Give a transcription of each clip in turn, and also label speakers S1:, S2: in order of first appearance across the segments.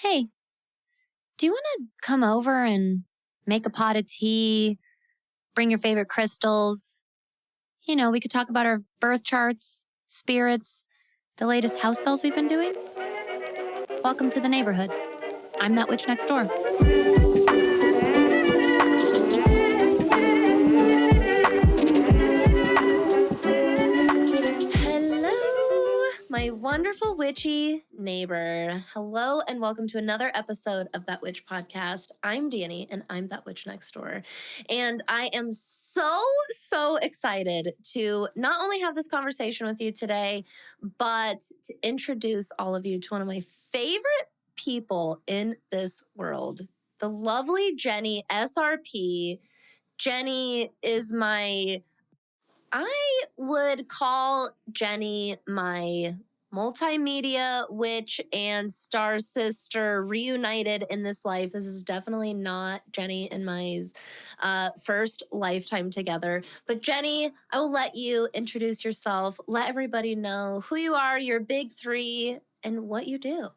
S1: Hey, do you want to come over and make a pot of tea, bring your favorite crystals? We could talk about our birth charts, spirits, the latest house spells we've been doing. Welcome to the neighborhood. I'm that witch next door. Hello, my wonderful witchy neighbor. Hello, and welcome to another episode of That Witch Podcast. I'm Danny, and I'm that witch next door. And I am so excited to not only have this conversation with you today, but to introduce all of you to one of my favorite people in this world, the lovely JennySRP. Jenny is I would call Jenny my multimedia witch and star sister reunited in this life. This is definitely not Jenny and my first lifetime together. But Jenny, I will let you introduce yourself. Let everybody know who you are, your big three, and what you do.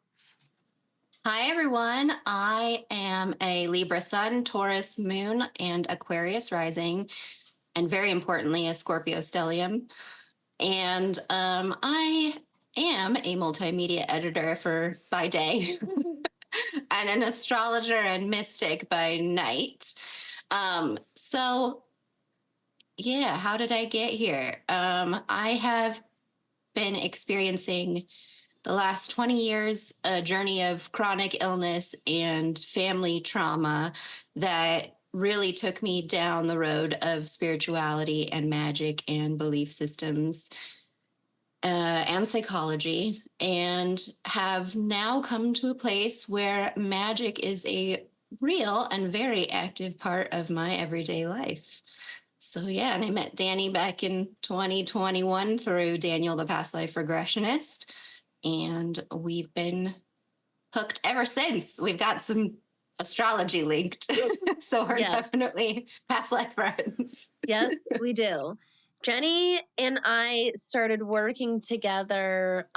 S2: Hi, everyone. I am a Libra Sun, Taurus Moon, and Aquarius Rising, and very importantly, a Scorpio Stellium. And I am a multimedia editor by day and an astrologer and mystic by night. How did I get here? I have been experiencing the last 20 years, a journey of chronic illness and family trauma that really took me down the road of spirituality and magic and belief systems and psychology, and have now come to a place where magic is a real and very active part of my everyday life. And I met Danny back in 2021 through Daniel, the Past Life Regressionist. And we've been hooked ever since. We've got some astrology linked. So we're definitely past life friends.
S1: Yes, we do. Jenny and I started working together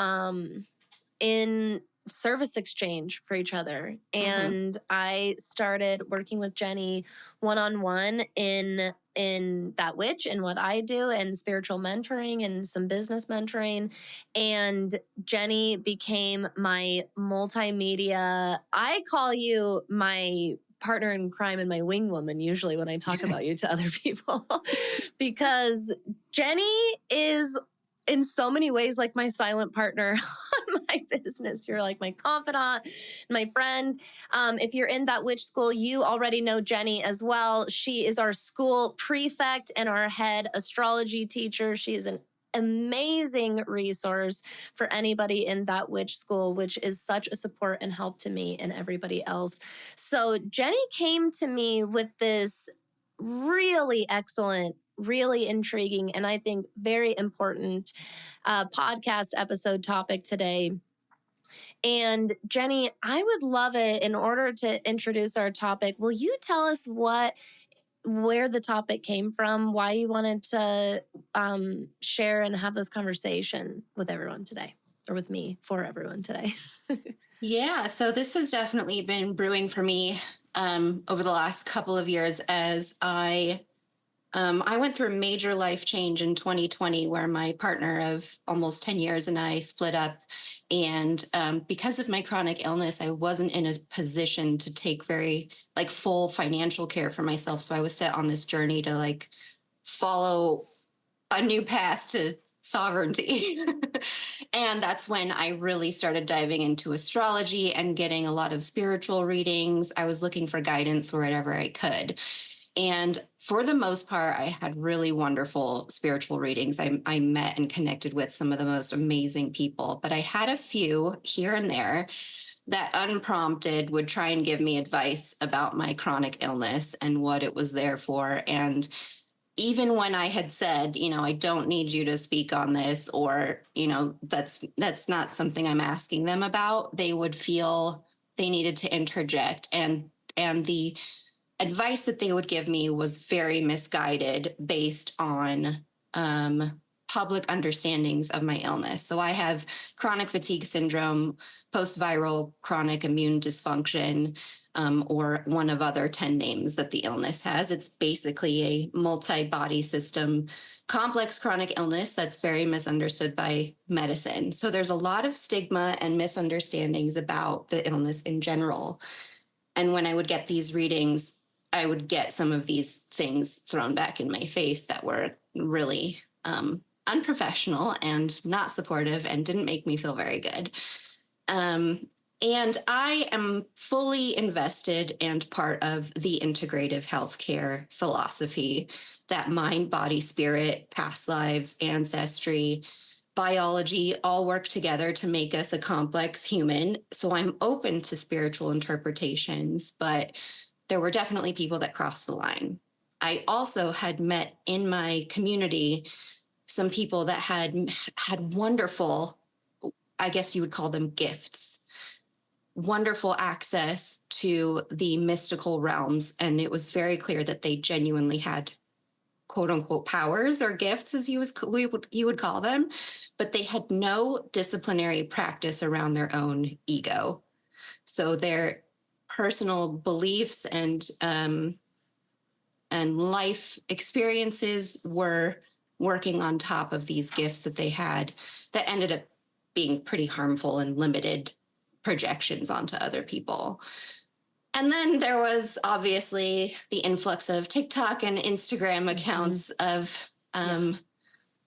S1: in service exchange for each other. And I started working with Jenny one-on-one in That Witch and what I do, and spiritual mentoring and some business mentoring. And Jenny became my multimedia. I call you my partner in crime and my wing woman usually when I talk about you to other people, because Jenny is in so many ways like my silent partner on my business. You're like my confidant, my friend. If you're in that witch school, you already know Jenny as well. She is our school prefect and our head astrology teacher. She is an amazing resource for anybody in that witch school, which is such a support and help to me and everybody else. So Jenny came to me with this really excellent, really intriguing, and I think very important podcast episode topic today. And Jenny, I would love it, in order to introduce our topic, will you tell us where the topic came from, why you wanted to share and have this conversation with everyone today, or with me for everyone today?
S2: So this has definitely been brewing for me over the last couple of years, as I went through a major life change in 2020 where my partner of almost 10 years and I split up. And because of my chronic illness, I wasn't in a position to take full financial care for myself. So I was set on this journey to follow a new path to sovereignty. And that's when I really started diving into astrology and getting a lot of spiritual readings. I was looking for guidance wherever I could. And for the most part, I had really wonderful spiritual readings. I met and connected with some of the most amazing people, but I had a few here and there that unprompted would try and give me advice about my chronic illness and what it was there for. And even when I had said, I don't need you to speak on this, or, that's not something I'm asking them about, they would feel they needed to interject. And the advice that they would give me was very misguided, based on public understandings of my illness. So I have chronic fatigue syndrome, post-viral chronic immune dysfunction, or one of other 10 names that the illness has. It's basically a multi-body system complex chronic illness that's very misunderstood by medicine. So there's a lot of stigma and misunderstandings about the illness in general. And when I would get these readings, I would get some of these things thrown back in my face that were really unprofessional and not supportive and didn't make me feel very good. And I am fully invested and part of the integrative healthcare philosophy that mind, body, spirit, past lives, ancestry, biology all work together to make us a complex human. So I'm open to spiritual interpretations, but there were definitely people that crossed the line. I also had met in my community some people that had wonderful, I guess you would call them gifts, wonderful access to the mystical realms. And it was very clear that they genuinely had quote unquote powers or gifts, as you would call them, but they had no disciplinary practice around their own ego. So their personal beliefs and life experiences were working on top of these gifts that they had that ended up being pretty harmful and limited projections onto other people. And then there was obviously the influx of TikTok and Instagram accounts of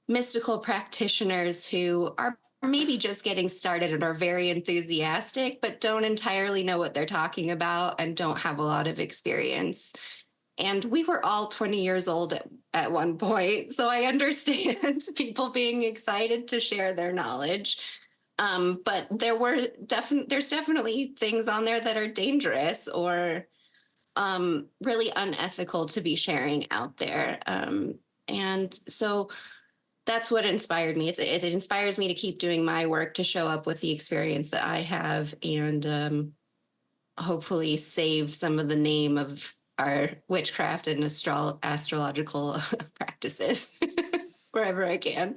S2: mystical practitioners who are maybe just getting started and are very enthusiastic, but don't entirely know what they're talking about and don't have a lot of experience. And we were all 20 years old at one point. So I understand people being excited to share their knowledge. But there's definitely things on there that are dangerous or really unethical to be sharing out there. And so that's what inspired me. It inspires me to keep doing my work, to show up with the experience that I have, and hopefully save some of the name of our witchcraft and astrological practices wherever I can.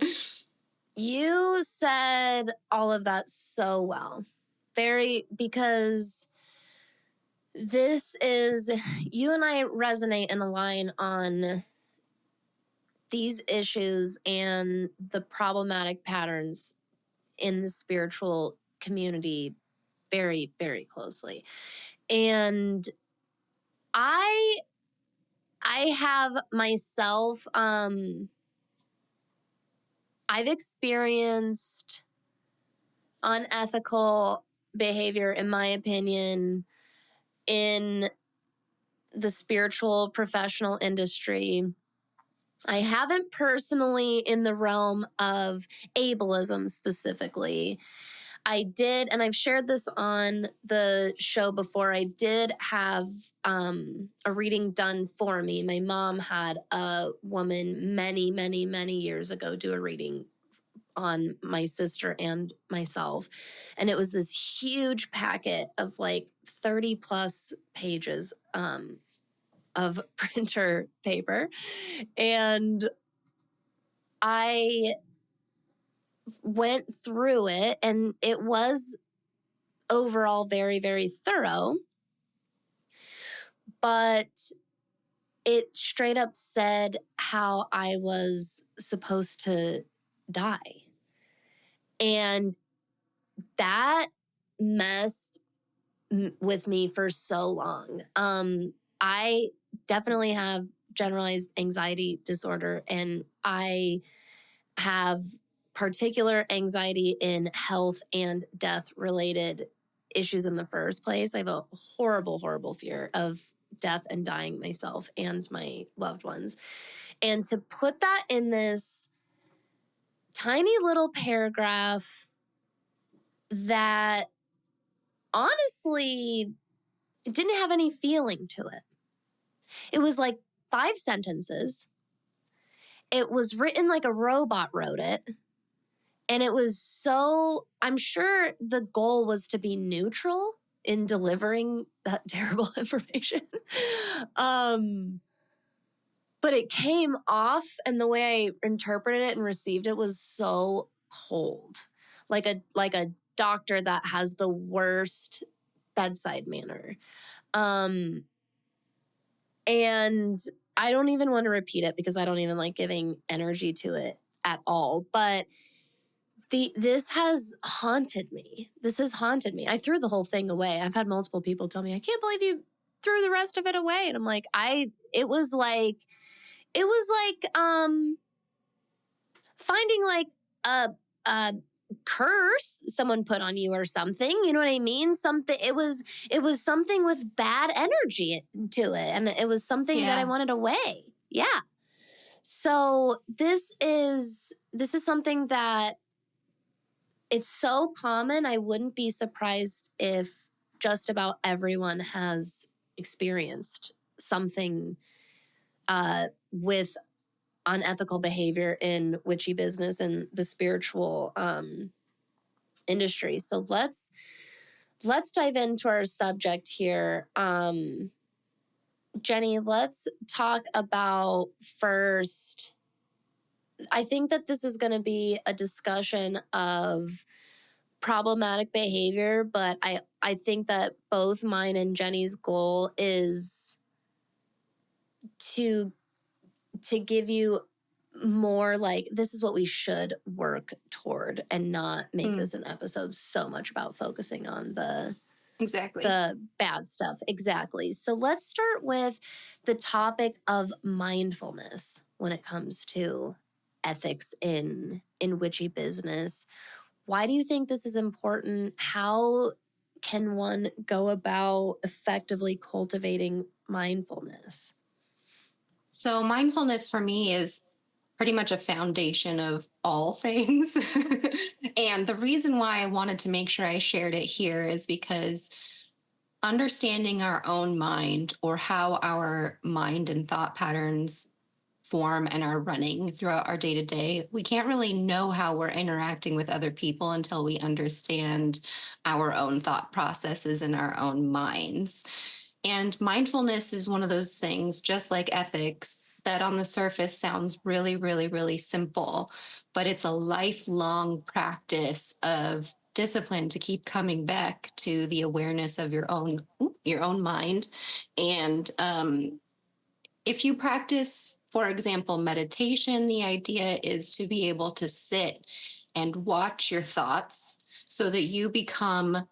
S1: You said all of that so well. Because you and I resonate and align on these issues and the problematic patterns in the spiritual community very, very closely. And I have myself, I've experienced unethical behavior, in my opinion, in the spiritual professional industry. I haven't personally in the realm of ableism specifically. I did, and I've shared this on the show before, I did have a reading done for me. My mom had a woman many, many, many years ago do a reading on my sister and myself. And it was this huge packet of like 30 plus pages of printer paper. And I went through it, and it was overall very, very thorough. But it straight up said how I was supposed to die. And that messed with me for so long. I definitely have generalized anxiety disorder, and I have particular anxiety in health and death related issues in the first place. I have a horrible, horrible fear of death and dying myself and my loved ones. And to put that in this tiny little paragraph that honestly didn't have any feeling to it. It was like 5 sentences. It was written like a robot wrote it. And it was so, I'm sure the goal was to be neutral in delivering that terrible information. but it came off, and the way I interpreted it and received it was so cold, like a doctor that has the worst bedside manner. And I don't even want to repeat it because I don't even like giving energy to it at all. But this has haunted me. This has haunted me. I threw the whole thing away. I've had multiple people tell me, I can't believe you threw the rest of it away. And I'm like, it was like finding like a curse someone put on you or something. You know what I mean? It was something with bad energy to it. And it was something that I wanted away. Yeah. So this is something that it's so common. I wouldn't be surprised if just about everyone has experienced something with unethical behavior in witchy business and the spiritual industry. So let's dive into our subject here. Jenny, let's talk about first. I think that this is going to be a discussion of problematic behavior, but I think that both mine and Jenny's goal is to give you more like, this is what we should work toward, and not make this an episode so much about focusing on the bad stuff. Exactly. So let's start with the topic of mindfulness when it comes to ethics in witchy business. Why do you think this is important? How can one go about effectively cultivating mindfulness?
S2: So mindfulness for me is pretty much a foundation of all things. And the reason why I wanted to make sure I shared it here is because understanding our own mind, or how our mind and thought patterns form and are running throughout our day to day, we can't really know how we're interacting with other people until we understand our own thought processes and our own minds. And mindfulness is one of those things, just like ethics, that on the surface sounds really, really, really simple, but it's a lifelong practice of discipline to keep coming back to the awareness of your own mind. And if you practice, for example, meditation, the idea is to be able to sit and watch your thoughts so that you become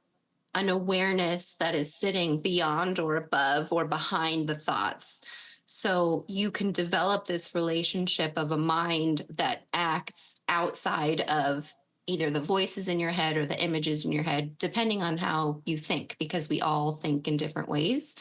S2: an awareness that is sitting beyond or above or behind the thoughts. So you can develop this relationship of a mind that acts outside of either the voices in your head or the images in your head, depending on how you think, because we all think in different ways.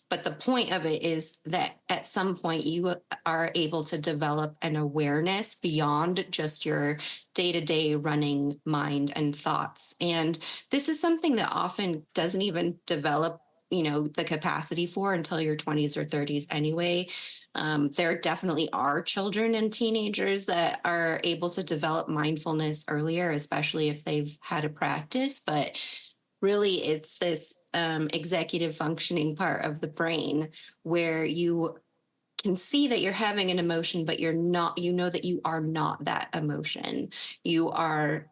S2: But the point of it is that at some point you are able to develop an awareness beyond just your day-to-day running mind and thoughts. And this is something that often doesn't even develop, the capacity for until your 20s or 30s anyway. There definitely are children and teenagers that are able to develop mindfulness earlier, especially if they've had a practice. But really, it's this executive functioning part of the brain where you can see that you're having an emotion, but you're not, that you are not that emotion. You are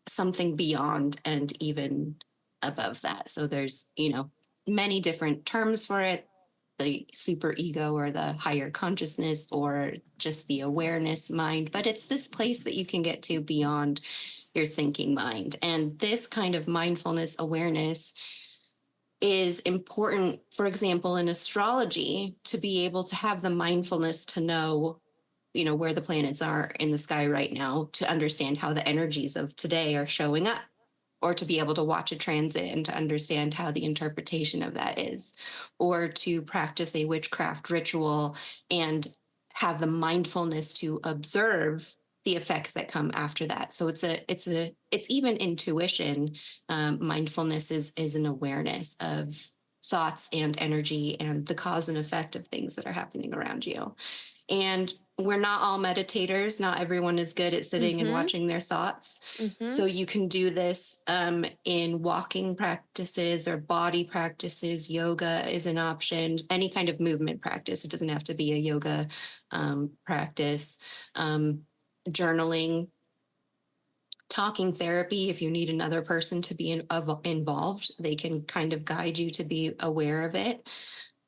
S2: something beyond and even above that. So there's, many different terms for it: the super ego, or the higher consciousness, or just the awareness mind. But it's this place that you can get to beyond your thinking mind. And this kind of mindfulness awareness is important, for example, in astrology, to be able to have the mindfulness to know, where the planets are in the sky right now, to understand how the energies of today are showing up, or to be able to watch a transit and to understand how the interpretation of that is, or to practice a witchcraft ritual and have the mindfulness to observe the effects that come after that. So it's even intuition. Mindfulness is an awareness of thoughts and energy and the cause and effect of things that are happening around you. And we're not all meditators. Not everyone is good at sitting and
S1: Mm-hmm.
S2: watching their thoughts.
S1: Mm-hmm.
S2: So you can do this in walking practices or body practices. Yoga is an option. Any kind of movement practice. It doesn't have to be a yoga practice. Journaling, talking therapy. If you need another person to be involved, they can kind of guide you to be aware of it.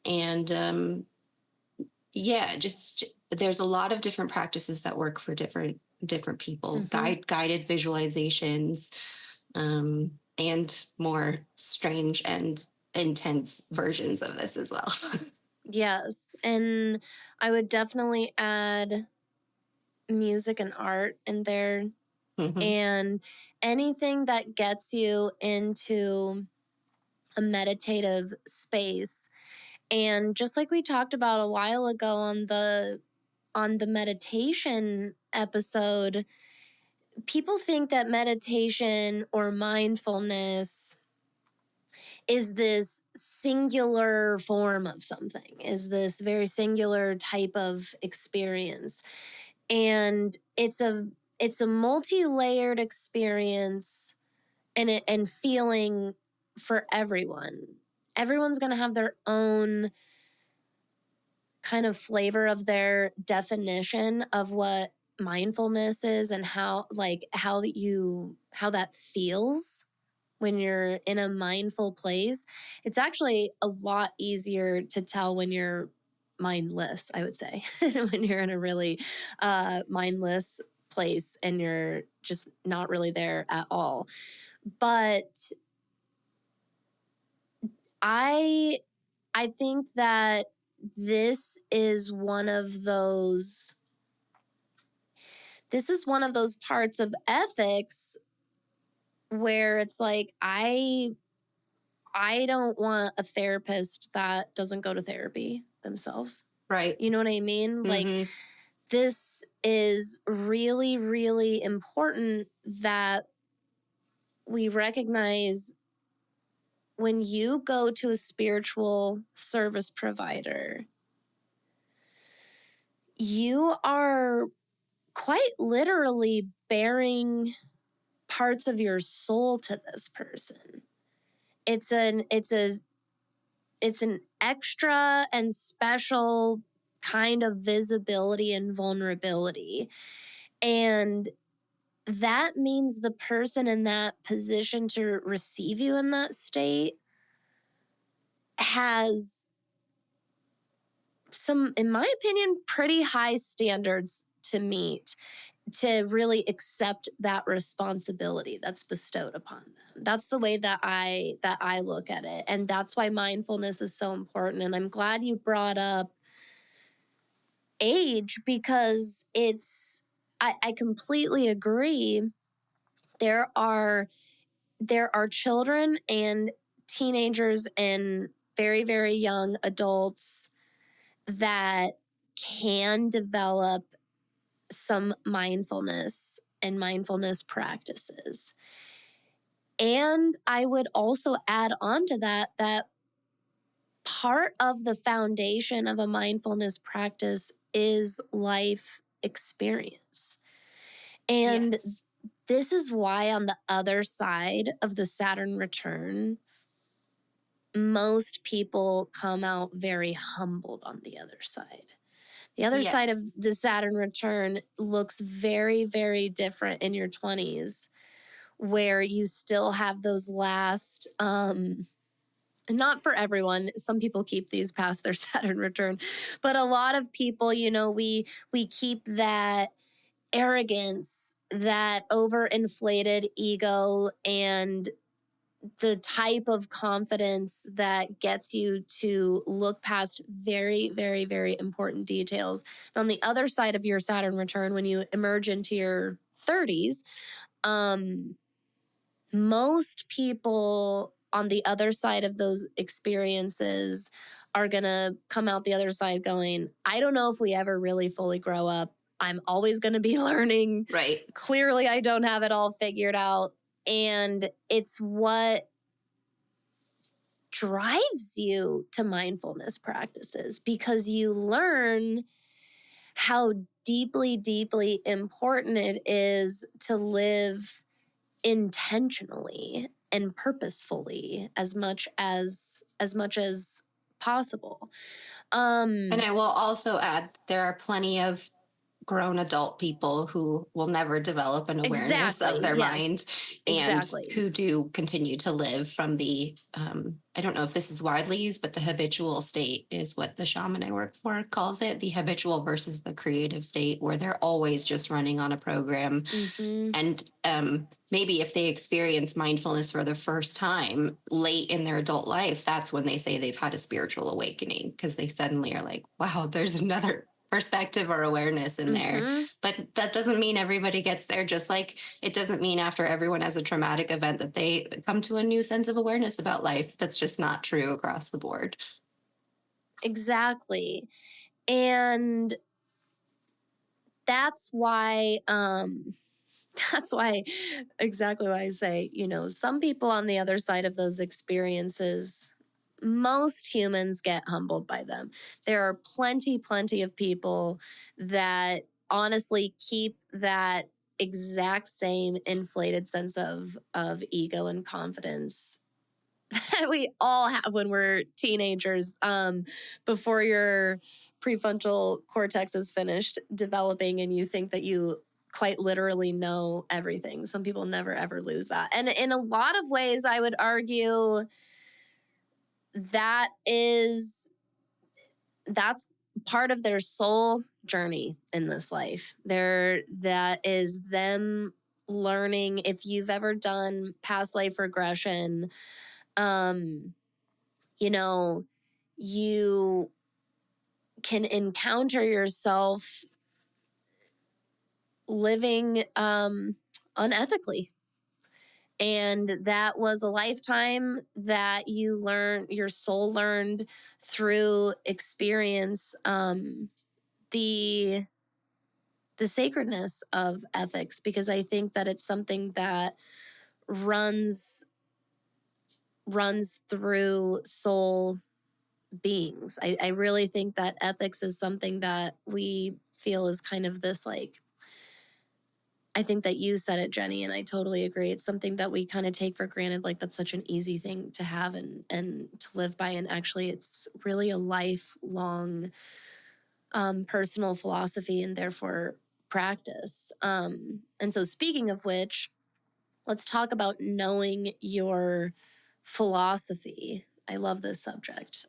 S2: And yeah, just there's a lot of different practices that work for different people.
S1: Mm-hmm.
S2: Guided visualizations, and more strange and intense versions of this as well.
S1: Yes. And I would definitely add music and art in there,
S2: Mhm.
S1: and anything that gets you into a meditative space. And just like we talked about a while ago on the meditation episode, people think that meditation or mindfulness is this singular form of something, is this very singular type of experience. And it's a multi-layered experience and feeling for everyone. Everyone's going to have their own kind of flavor of their definition of what mindfulness is and how that feels when you're in a mindful place. It's actually a lot easier to tell when you're mindless, I would say, when you're in a really mindless place and you're just not really there at all. But I think that this is one of those parts of ethics where it's like I don't want a therapist that doesn't go to therapy themselves.
S2: Right.
S1: You know what I mean? Like,
S2: Mhm.
S1: this is really, really important that we recognize when you go to a spiritual service provider, you are quite literally bearing parts of your soul to this person. It's an extra and special kind of visibility and vulnerability. And that means the person in that position to receive you in that state has some, in my opinion, pretty high standards to meet to really accept that responsibility that's bestowed upon them. That's the way that I look at it. And that's why mindfulness is so important. And I'm glad you brought up age, because I completely agree. There are children and teenagers and very, very young adults that can develop some mindfulness and mindfulness practices. And I would also add on to that part of the foundation of a mindfulness practice is life experience. And
S2: Yes.
S1: this is why on the other side of the Saturn return, most people come out very humbled on the other side. The other side of
S2: Yes.
S1: the Saturn return looks very, very different in your 20s, where you still have those last, not for everyone. Some people keep these past their Saturn return, but a lot of people, we keep that arrogance, that overinflated ego, and the type of confidence that gets you to look past very, very, very important details. And on the other side of your Saturn return, when you emerge into your 30s, most people on the other side of those experiences are going to come out the other side going, I don't know if we ever really fully grow up. I'm always going to be learning.
S2: Right.
S1: Clearly, I don't have it all figured out. And it's what drives you to mindfulness practices, because you learn how deeply, deeply important it is to live intentionally and purposefully as much as possible.
S2: And I will also add there are plenty of grown adult people who will never develop an awareness of
S1: Exactly.
S2: their mind
S1: Yes.
S2: and
S1: Exactly.
S2: who do continue to live from the I don't know if this is widely used, but the habitual state is what the shaman I work for calls it, the habitual versus the creative state, where they're always just running on a program.
S1: Mm-hmm.
S2: And maybe if they experience mindfulness for the first time late in their adult life, that's when they say they've had a spiritual awakening, because they suddenly are like, wow, there's another perspective or awareness in there.
S1: Mm-hmm.
S2: But that doesn't mean everybody gets there, just like it doesn't mean after everyone has a traumatic event that they come to a new sense of awareness about life. That's just not true across the board.
S1: Exactly. And that's why that's why exactly why I say, some people on the other side of those experiences, most humans get humbled by them. There are plenty of people that honestly keep that exact same inflated sense of ego and confidence that we all have when we're teenagers, before your prefrontal cortex is finished developing and you think that you quite literally know everything. Some people never ever lose that. And in a lot of ways, I would argue that's part of their soul journey in this life. That is them learning. If you've ever done past life regression, um, you can encounter yourself living unethically. And that was a lifetime that your soul learned through experience, the sacredness of ethics, because I think that it's something that runs through soul beings. I really think that ethics is something that we feel is kind of this, like, I think that you said it, Jenny, and I totally agree. It's something that we kind of take for granted, like that's such an easy thing to have and to live by. And actually, it's really a lifelong personal philosophy and therefore practice. And so, speaking of which, let's talk about knowing your philosophy. I love this subject.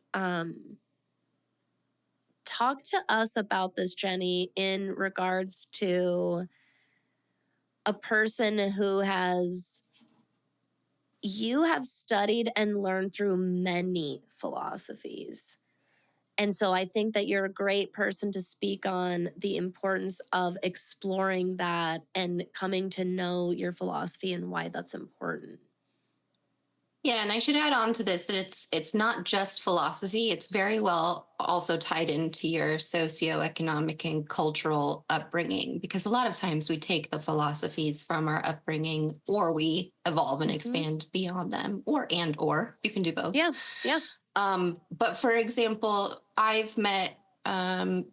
S1: Talk to us about this, Jenny, in regards to a person who you have studied and learned through many philosophies. And so I think that you're a great person to speak on the importance of exploring that and coming to know your philosophy and why that's important.
S2: Yeah, and I should add on to this that it's not just philosophy. It's very well also tied into your socioeconomic and cultural upbringing, because a lot of times we take the philosophies from our upbringing, or we evolve and expand beyond them, or you can do both.
S1: Yeah, yeah.
S2: But for example, I've met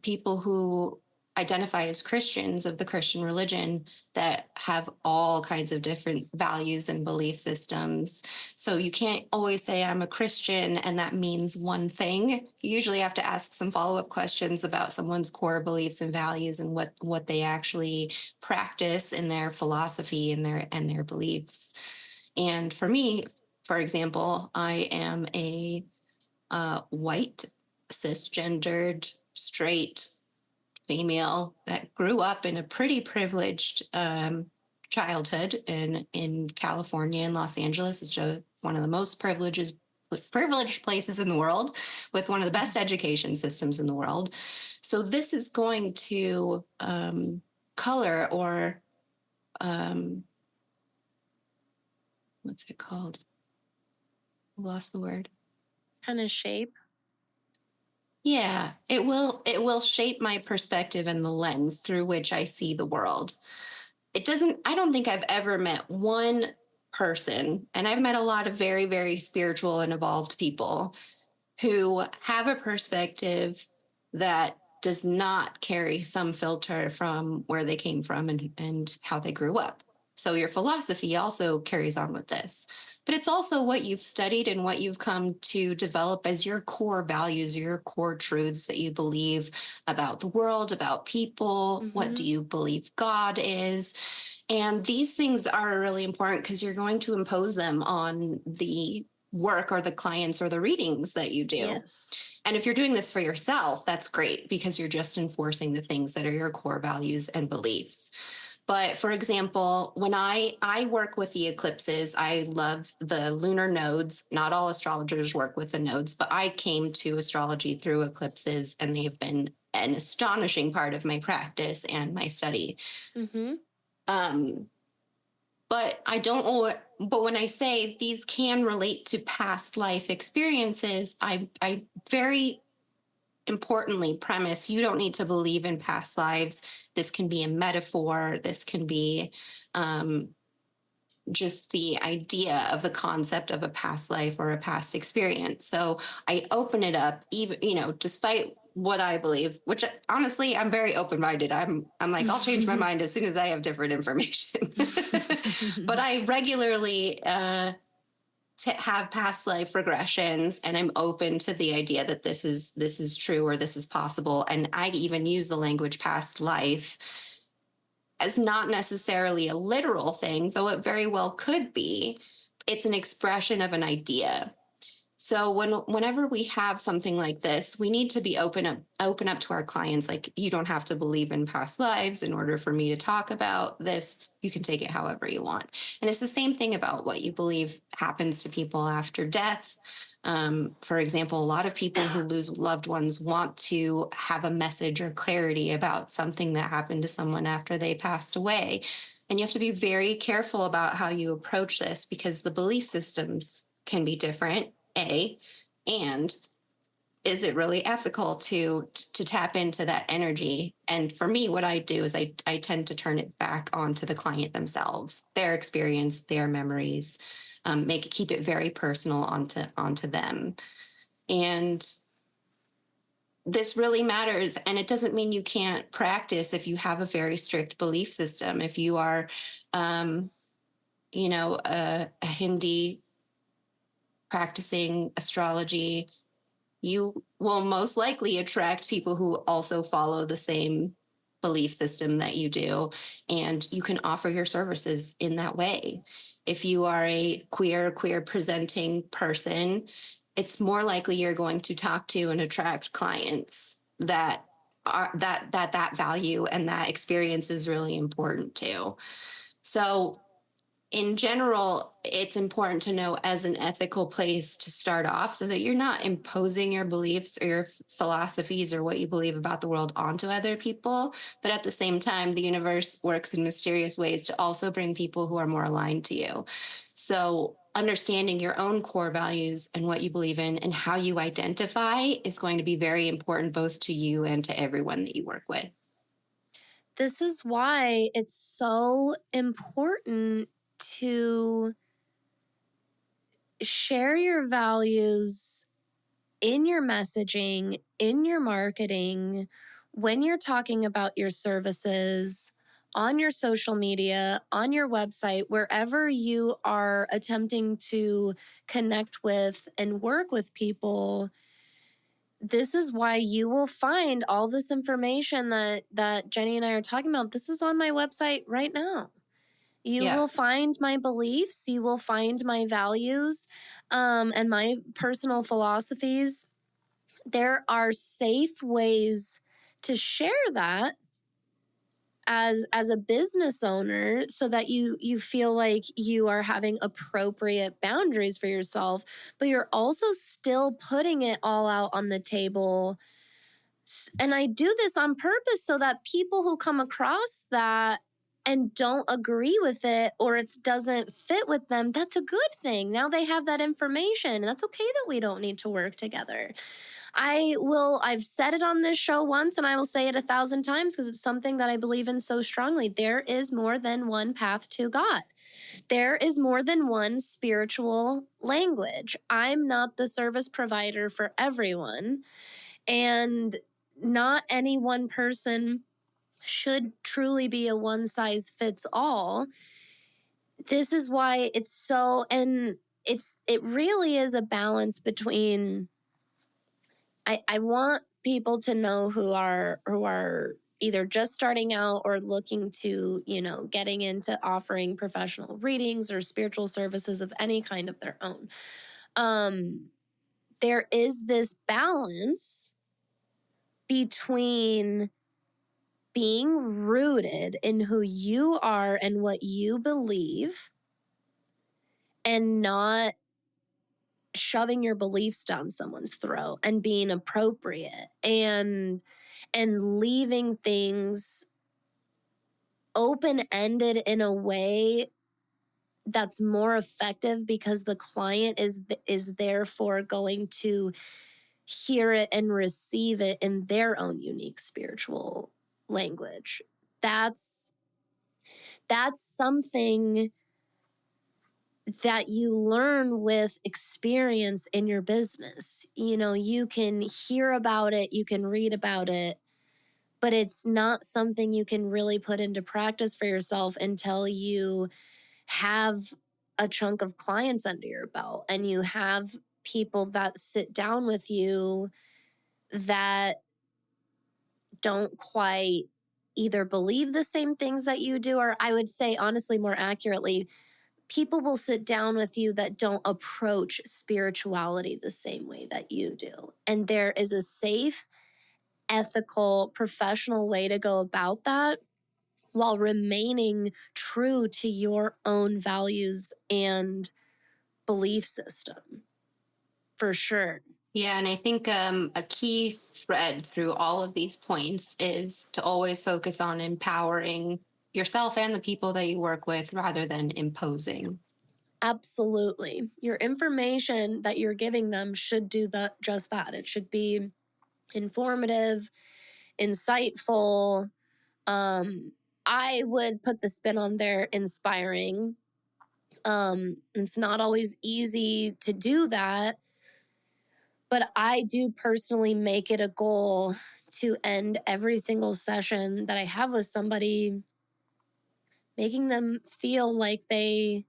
S2: people who identify as Christians of the Christian religion that have all kinds of different values and belief systems. So you can't always say I'm a Christian and that means one thing. You usually have to ask some follow-up questions about someone's core beliefs and values and what they actually practice in their philosophy and their beliefs. And for me, for example, I am a white, cisgendered, straight female that grew up in a pretty privileged childhood in California and Los Angeles. It's one of the most privileged places in the world, with one of the best education systems in the world. So this is going to color or what's it called? Lost the word.
S1: Kind of shape.
S2: Yeah, it will shape my perspective and the lens through which I see the world. I don't think I've ever met one person, and I've met a lot of very, very spiritual and evolved people who have a perspective that does not carry some filter from where they came from and how they grew up. So your philosophy also carries on with this. But it's also what you've studied and what you've come to develop as your core values, your core truths that you believe about the world, about people. What do you believe God is? And these things are really important because you're going to impose them on the work or the clients or the readings that you do.
S1: Yes.
S2: And if you're doing this for yourself, that's great because you're just enforcing the things that are your core values and beliefs. But for example, when I work with the eclipses, I love the lunar nodes. Not all astrologers work with the nodes, but I came to astrology through eclipses, and they have been an astonishing part of my practice and my study. Um, but I don't. But when I say these can relate to past life experiences, I very importantly premise you don't need to believe in past lives. This can be a metaphor. This can be just the idea of the concept of a past life or a past experience. So I open it up, even, despite what I believe, which honestly, I'm very open-minded. I'm like, I'll change my mind as soon as I have different information. But I regularly to have past life regressions, and I'm open to the idea that this is true or this is possible. And I even use the language past life as not necessarily a literal thing, though it very well could be. It's an expression of an idea. So whenever we have something like this, we need to be open up to our clients. Like, you don't have to believe in past lives in order for me to talk about this. You can take it however you want. And it's the same thing about what you believe happens to people after death. For example, a lot of people who lose loved ones want to have a message or clarity about something that happened to someone after they passed away. And you have to be very careful about how you approach this because the belief systems can be different. And is it really ethical to tap into that energy? And for me, what I do is I tend to turn it back onto the client themselves, their experience, their memories, keep it very personal onto them. And this really matters. And it doesn't mean you can't practice if you have a very strict belief system. If you are, a Hindi practicing astrology, you will most likely attract people who also follow the same belief system that you do, and you can offer your services in that way. If you are a queer presenting person, it's more likely you're going to talk to and attract clients that are that value and that experience is really important too. So in general, it's important to know as an ethical place to start off so that you're not imposing your beliefs or your philosophies or what you believe about the world onto other people. But at the same time, the universe works in mysterious ways to also bring people who are more aligned to you. So understanding your own core values and what you believe in and how you identify is going to be very important both to you and to everyone that you work with.
S1: This is why it's so important to share your values in your messaging, in your marketing, when you're talking about your services, on your social media, on your website, wherever you are attempting to connect with and work with people. This is why you will find all this information that Jenny and I are talking about. This is on my website right now. You will find my beliefs, you will find my values, and my personal philosophies. There are safe ways to share that as a business owner so that you feel like you are having appropriate boundaries for yourself, but you're also still putting it all out on the table. And I do this on purpose so that people who come across that and don't agree with it or it doesn't fit with them, that's a good thing. Now they have that information. And that's okay that we don't need to work together. I've said it on this show once and I will say it 1,000 times because it's something that I believe in so strongly. There is more than one path to God. There is more than one spiritual language. I'm not the service provider for everyone. And not any one person should truly be a one size fits all. This is why it's so, and it really is a balance between, I want people to know who are either just starting out or looking to, getting into offering professional readings or spiritual services of any kind of their own. There is this balance between being rooted in who you are and what you believe, and not shoving your beliefs down someone's throat, and being appropriate, and leaving things open-ended in a way that's more effective, because the client is therefore going to hear it and receive it in their own unique spiritual language. That's something that you learn with experience in your business. You can hear about it, you can read about it, but it's not something you can really put into practice for yourself until you have a chunk of clients under your belt and you have people that sit down with you that don't quite either believe the same things that you do, or I would say, honestly, more accurately, people will sit down with you that don't approach spirituality the same way that you do. And there is a safe, ethical, professional way to go about that while remaining true to your own values and belief system, for sure.
S2: Yeah, and I think a key thread through all of these points is to always focus on empowering yourself and the people that you work with rather than imposing.
S1: Absolutely. Your information that you're giving them should do just that. It should be informative, insightful. I would put the spin on there, inspiring. It's not always easy to do that, but I do personally make it a goal to end every single session that I have with somebody making them feel like they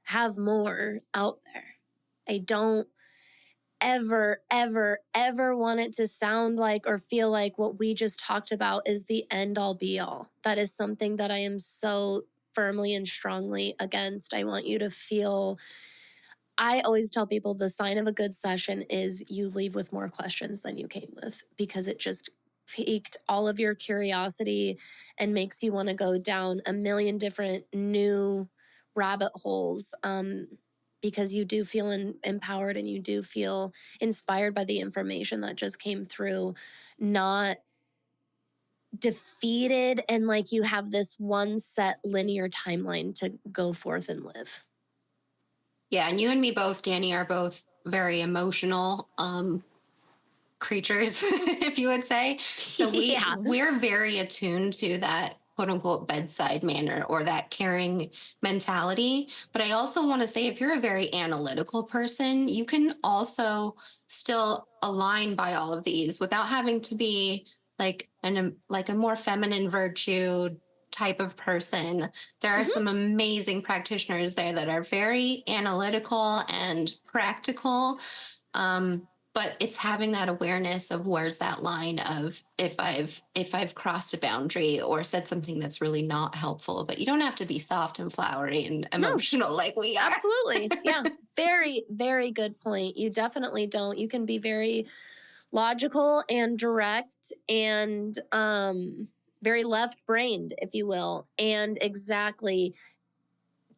S1: have more out there. I don't ever, ever, ever want it to sound like or feel like what we just talked about is the end all be all. That is something that I am so firmly and strongly against. I want you to feel, I always tell people the sign of a good session is you leave with more questions than you came with, because it just piqued all of your curiosity and makes you want to go down a million different new rabbit holes, because you do feel empowered and you do feel inspired by the information that just came through, not defeated and like you have this one set linear timeline to go forth and live.
S2: Yeah, and you and me both, Danny, are both very emotional creatures, if you would say. So
S1: Yeah.
S2: we're very attuned to that quote unquote bedside manner or that caring mentality. But I also want to say, if you're a very analytical person, you can also still align by all of these without having to be like a more feminine virtue type of person. There are some amazing practitioners there that are very analytical and practical. But it's having that awareness of where's that line of if I've crossed a boundary or said something that's really not helpful. But you don't have to be soft and flowery and emotional like we are.
S1: Absolutely. Yeah. Very, very good point. You definitely don't. You can be very logical and direct and very left-brained, if you will. And exactly,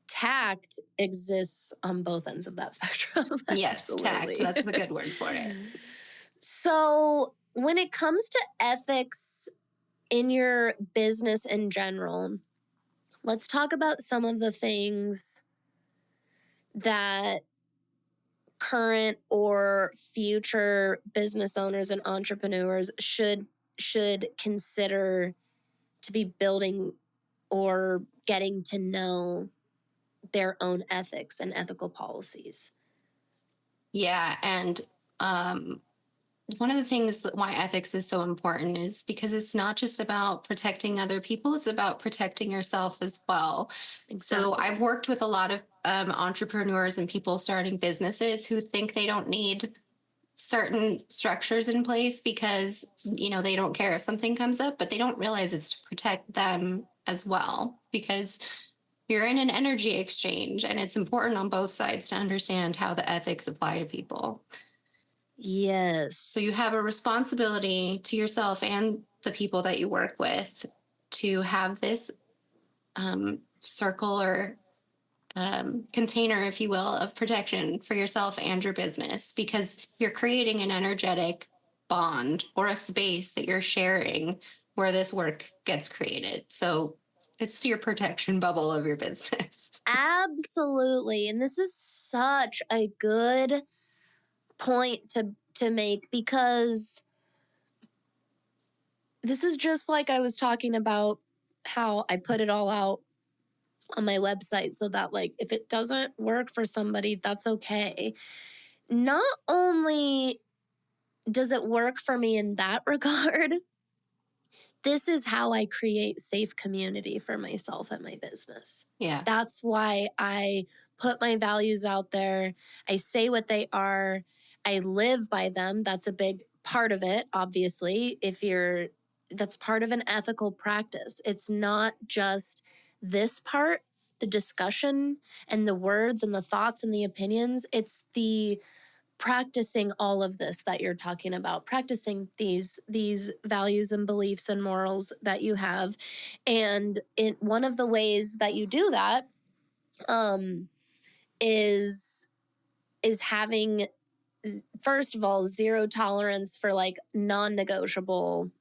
S1: tact exists on both ends of that spectrum.
S2: Yes, tact.
S1: Absolutely.
S2: That's the good word for it.
S1: So when it comes to ethics in your business in general, let's talk about some of the things that current or future business owners and entrepreneurs should consider to be building or getting to know their own ethics and ethical policies.
S2: Yeah, and one of the things that why ethics is so important is because it's not just about protecting other people, it's about protecting yourself as well. So
S1: Exactly.
S2: I've worked with a lot of entrepreneurs and people starting businesses who think they don't need certain structures in place because they don't care if something comes up, but they don't realize it's to protect them as well, because you're in an energy exchange and it's important on both sides to understand how the ethics apply to people.
S1: Yes.
S2: So you have a responsibility to yourself and the people that you work with to have this circle or container, if you will, of protection for yourself and your business, because you're creating an energetic bond or a space that you're sharing where this work gets created. So it's your protection bubble of your business.
S1: Absolutely. And this is such a good point to make, because this is just like I was talking about how I put it all out on my website so that, like, if it doesn't work for somebody, that's okay. Not only does it work for me in that regard, this is how I create safe community for myself and my business.
S2: Yeah.
S1: That's why I put my values out there. I say what they are. I live by them. That's a big part of it, obviously. That's part of an ethical practice. It's not just this part, the discussion and the words and the thoughts and the opinions. It's the practicing all of this that you're talking about, practicing these values and beliefs and morals that you have. And one of the ways that you do that um is having, first of all, zero tolerance for like non-negotiable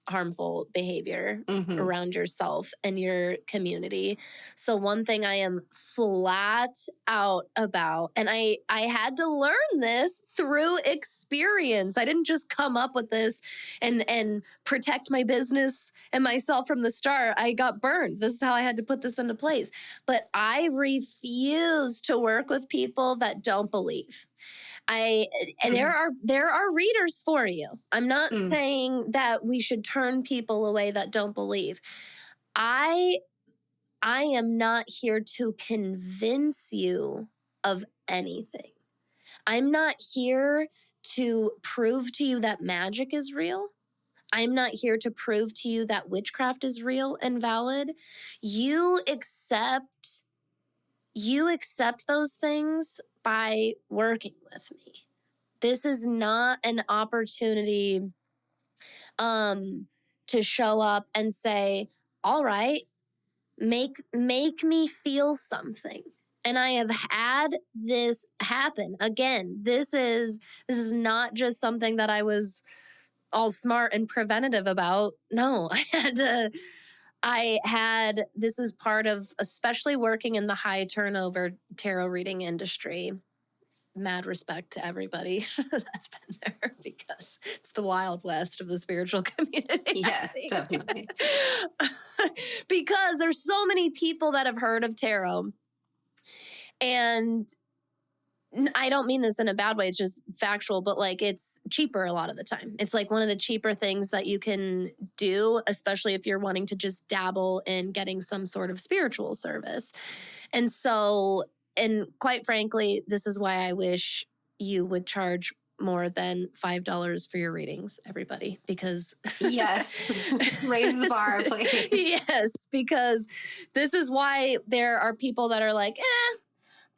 S1: harmful behavior around yourself and your community. So one thing I am flat out about, and I had to learn this through experience. I didn't just come up with this and protect my business and myself from the start. I got burned. This is how I had to put this into place. But I refuse to work with people that don't believe. And there are readers for you. I'm not saying that we should turn people away that don't believe. I am not here to convince you of anything. I'm not here to prove to you that magic is real. I'm not here to prove to you that witchcraft is real and valid. You accept those things by working with me. This is not an opportunity to show up and say, all right, make me feel something. And I have had this happen. Again, this is not just something that I was all smart and preventative about. No, this is part of, especially working in the high turnover tarot reading industry. Mad respect to everybody that's been there, because it's the Wild West of the spiritual community.
S2: Yeah, definitely.
S1: Because there's so many people that have heard of tarot. And I don't mean this in a bad way, it's just factual, but like, it's cheaper a lot of the time. It's like one of the cheaper things that you can do, especially if you're wanting to just dabble in getting some sort of spiritual service. And quite frankly, this is why I wish you would charge more than $5 for your readings, everybody, because
S2: yes, raise the bar, please.
S1: Yes, because this is why there are people that are like,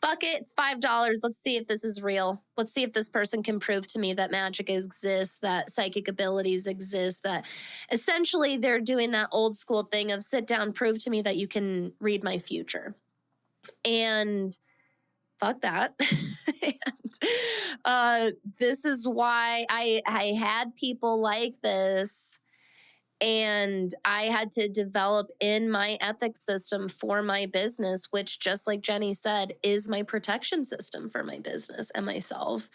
S1: fuck it, it's $5. Let's see if this is real. Let's see if this person can prove to me that magic exists, that psychic abilities exist, that essentially they're doing that old school thing of sit down, prove to me that you can read my future. And fuck that. And this is why I had people like this, and I had to develop in my ethics system for my business, which, just like Jenny said, is my protection system for my business and myself.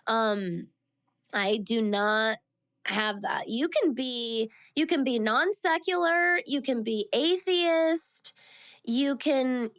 S1: I do not have that. You can be non-secular, you can be atheist, you can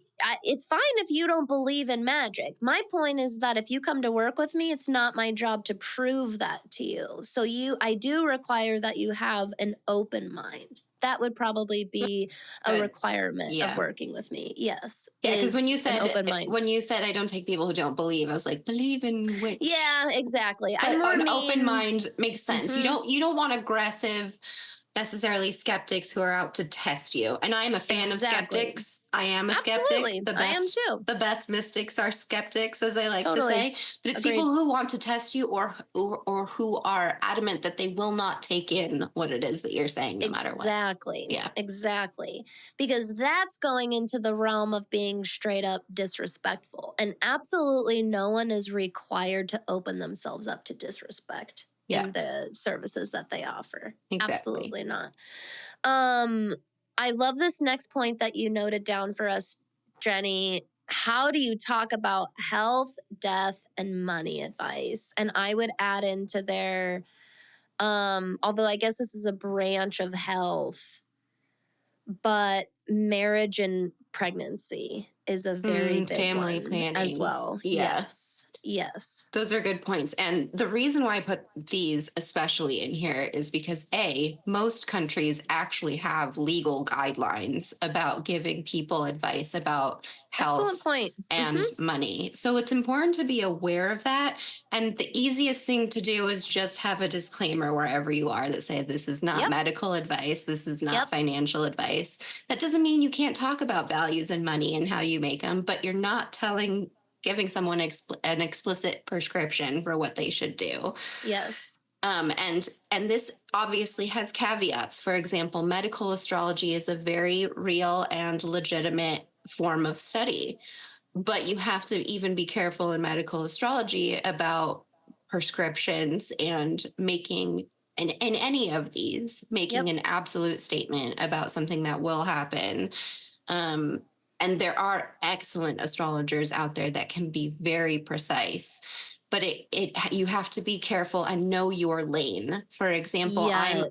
S1: it's fine if you don't believe in magic. My point is that if you come to work with me, it's not my job to prove that to you. So I do require that you have an open mind. That would probably be a requirement of working with me. Yes.
S2: Yeah, because when you
S1: an open mind.
S2: I don't take people who don't believe, I was like, believe in which?
S1: Yeah, exactly.
S2: But an open mind makes sense. You don't want aggressive, necessarily skeptics who are out to test you. And I am a fan of skeptics. I am a skeptic.
S1: I am too.
S2: The best mystics are skeptics, as I like to say. But it's people who want to test you or who are adamant that they will not take in what it is that you're saying, no matter what.
S1: Exactly.
S2: Yeah.
S1: Exactly. Because that's going into the realm of being straight up disrespectful. And absolutely no one is required to open themselves up to disrespect. In the services that they offer.
S2: Exactly.
S1: Absolutely not. I love this next point that you noted down for us, Jenny. How do you talk about health, death, and money advice? And I would add into there, although I guess this is a branch of health, but marriage and pregnancy is a very big
S2: family
S1: one
S2: planning
S1: as well.
S2: Yeah.
S1: Yes.
S2: Those are good points. And the reason why I put these especially in here is because most countries actually have legal guidelines about giving people advice about health and money. So it's important to be aware of that. And the easiest thing to do is just have a disclaimer wherever you are that say this is not medical advice. This is not financial advice. That doesn't mean you can't talk about values and money and how you make them, but you're not giving someone an explicit prescription for what they should do.
S1: Yes.
S2: And this obviously has caveats. For example, medical astrology is a very real and legitimate form of study, but you have to even be careful in medical astrology about prescriptions and making in any of these, making an absolute statement about something that will happen. And there are excellent astrologers out there that can be very precise, but you have to be careful and know your lane. For example, I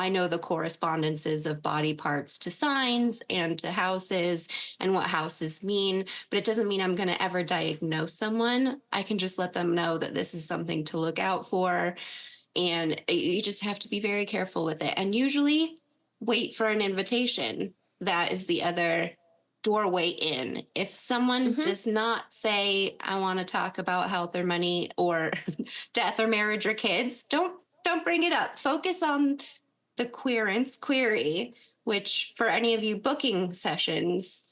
S2: know the correspondences of body parts to signs and to houses and what houses mean, but it doesn't mean I'm going to ever diagnose someone. I can just let them know that this is something to look out for. And you just have to be very careful with it. And usually wait for an invitation. That is the other doorway in. If someone does not say, I want to talk about health or money or death or marriage or kids, don't bring it up. Focus on the query, which for any of you booking sessions,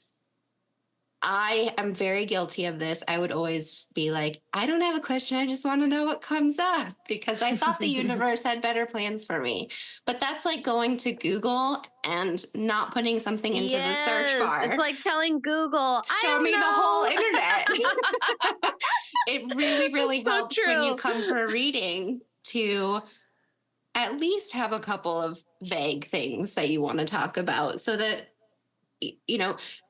S2: I am very guilty of this. I would always be like, I don't have a question. I just want to know what comes up because I thought the universe had better plans for me. But that's like going to Google and not putting something into the search bar.
S1: It's like telling Google,
S2: show me the whole internet. It really, really helps when you come for a reading to at least have a couple of vague things that you want to talk about so that,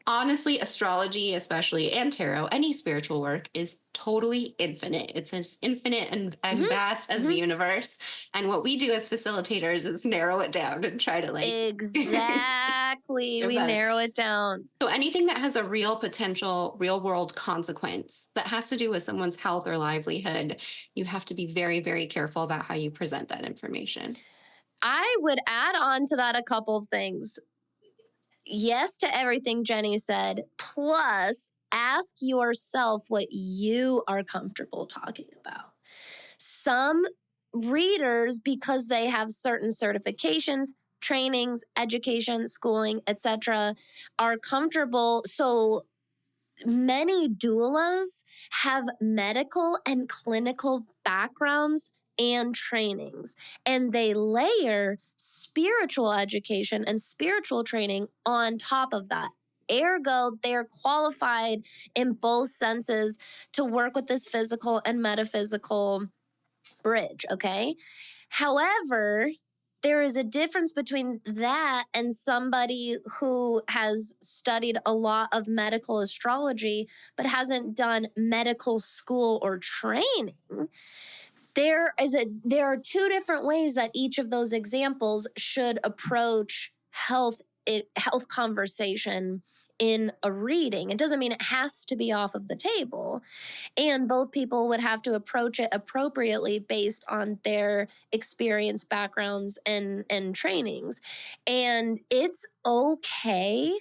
S2: honestly, astrology, especially, and tarot, any spiritual work is totally infinite. It's as infinite and vast as the universe. And what we do as facilitators is narrow it down and try to
S1: Exactly. We narrow it down.
S2: So anything that has a real potential, real world consequence that has to do with someone's health or livelihood, you have to be very, very careful about how you present that information.
S1: I would add on to that a couple of things. Yes to everything Jenny said, plus ask yourself what you are comfortable talking about. Some readers, because they have certain certifications, trainings, education, schooling, etc., are comfortable. So many doulas have medical and clinical backgrounds and trainings, and they layer spiritual education and spiritual training on top of that. Ergo, they're qualified in both senses to work with this physical and metaphysical bridge, okay? However, there is a difference between that and somebody who has studied a lot of medical astrology but hasn't done medical school or training. There are two different ways that each of those examples should approach health conversation in a reading. It doesn't mean it has to be off of the table. And both people would have to approach it appropriately based on their experience, backgrounds, and trainings. And it's okay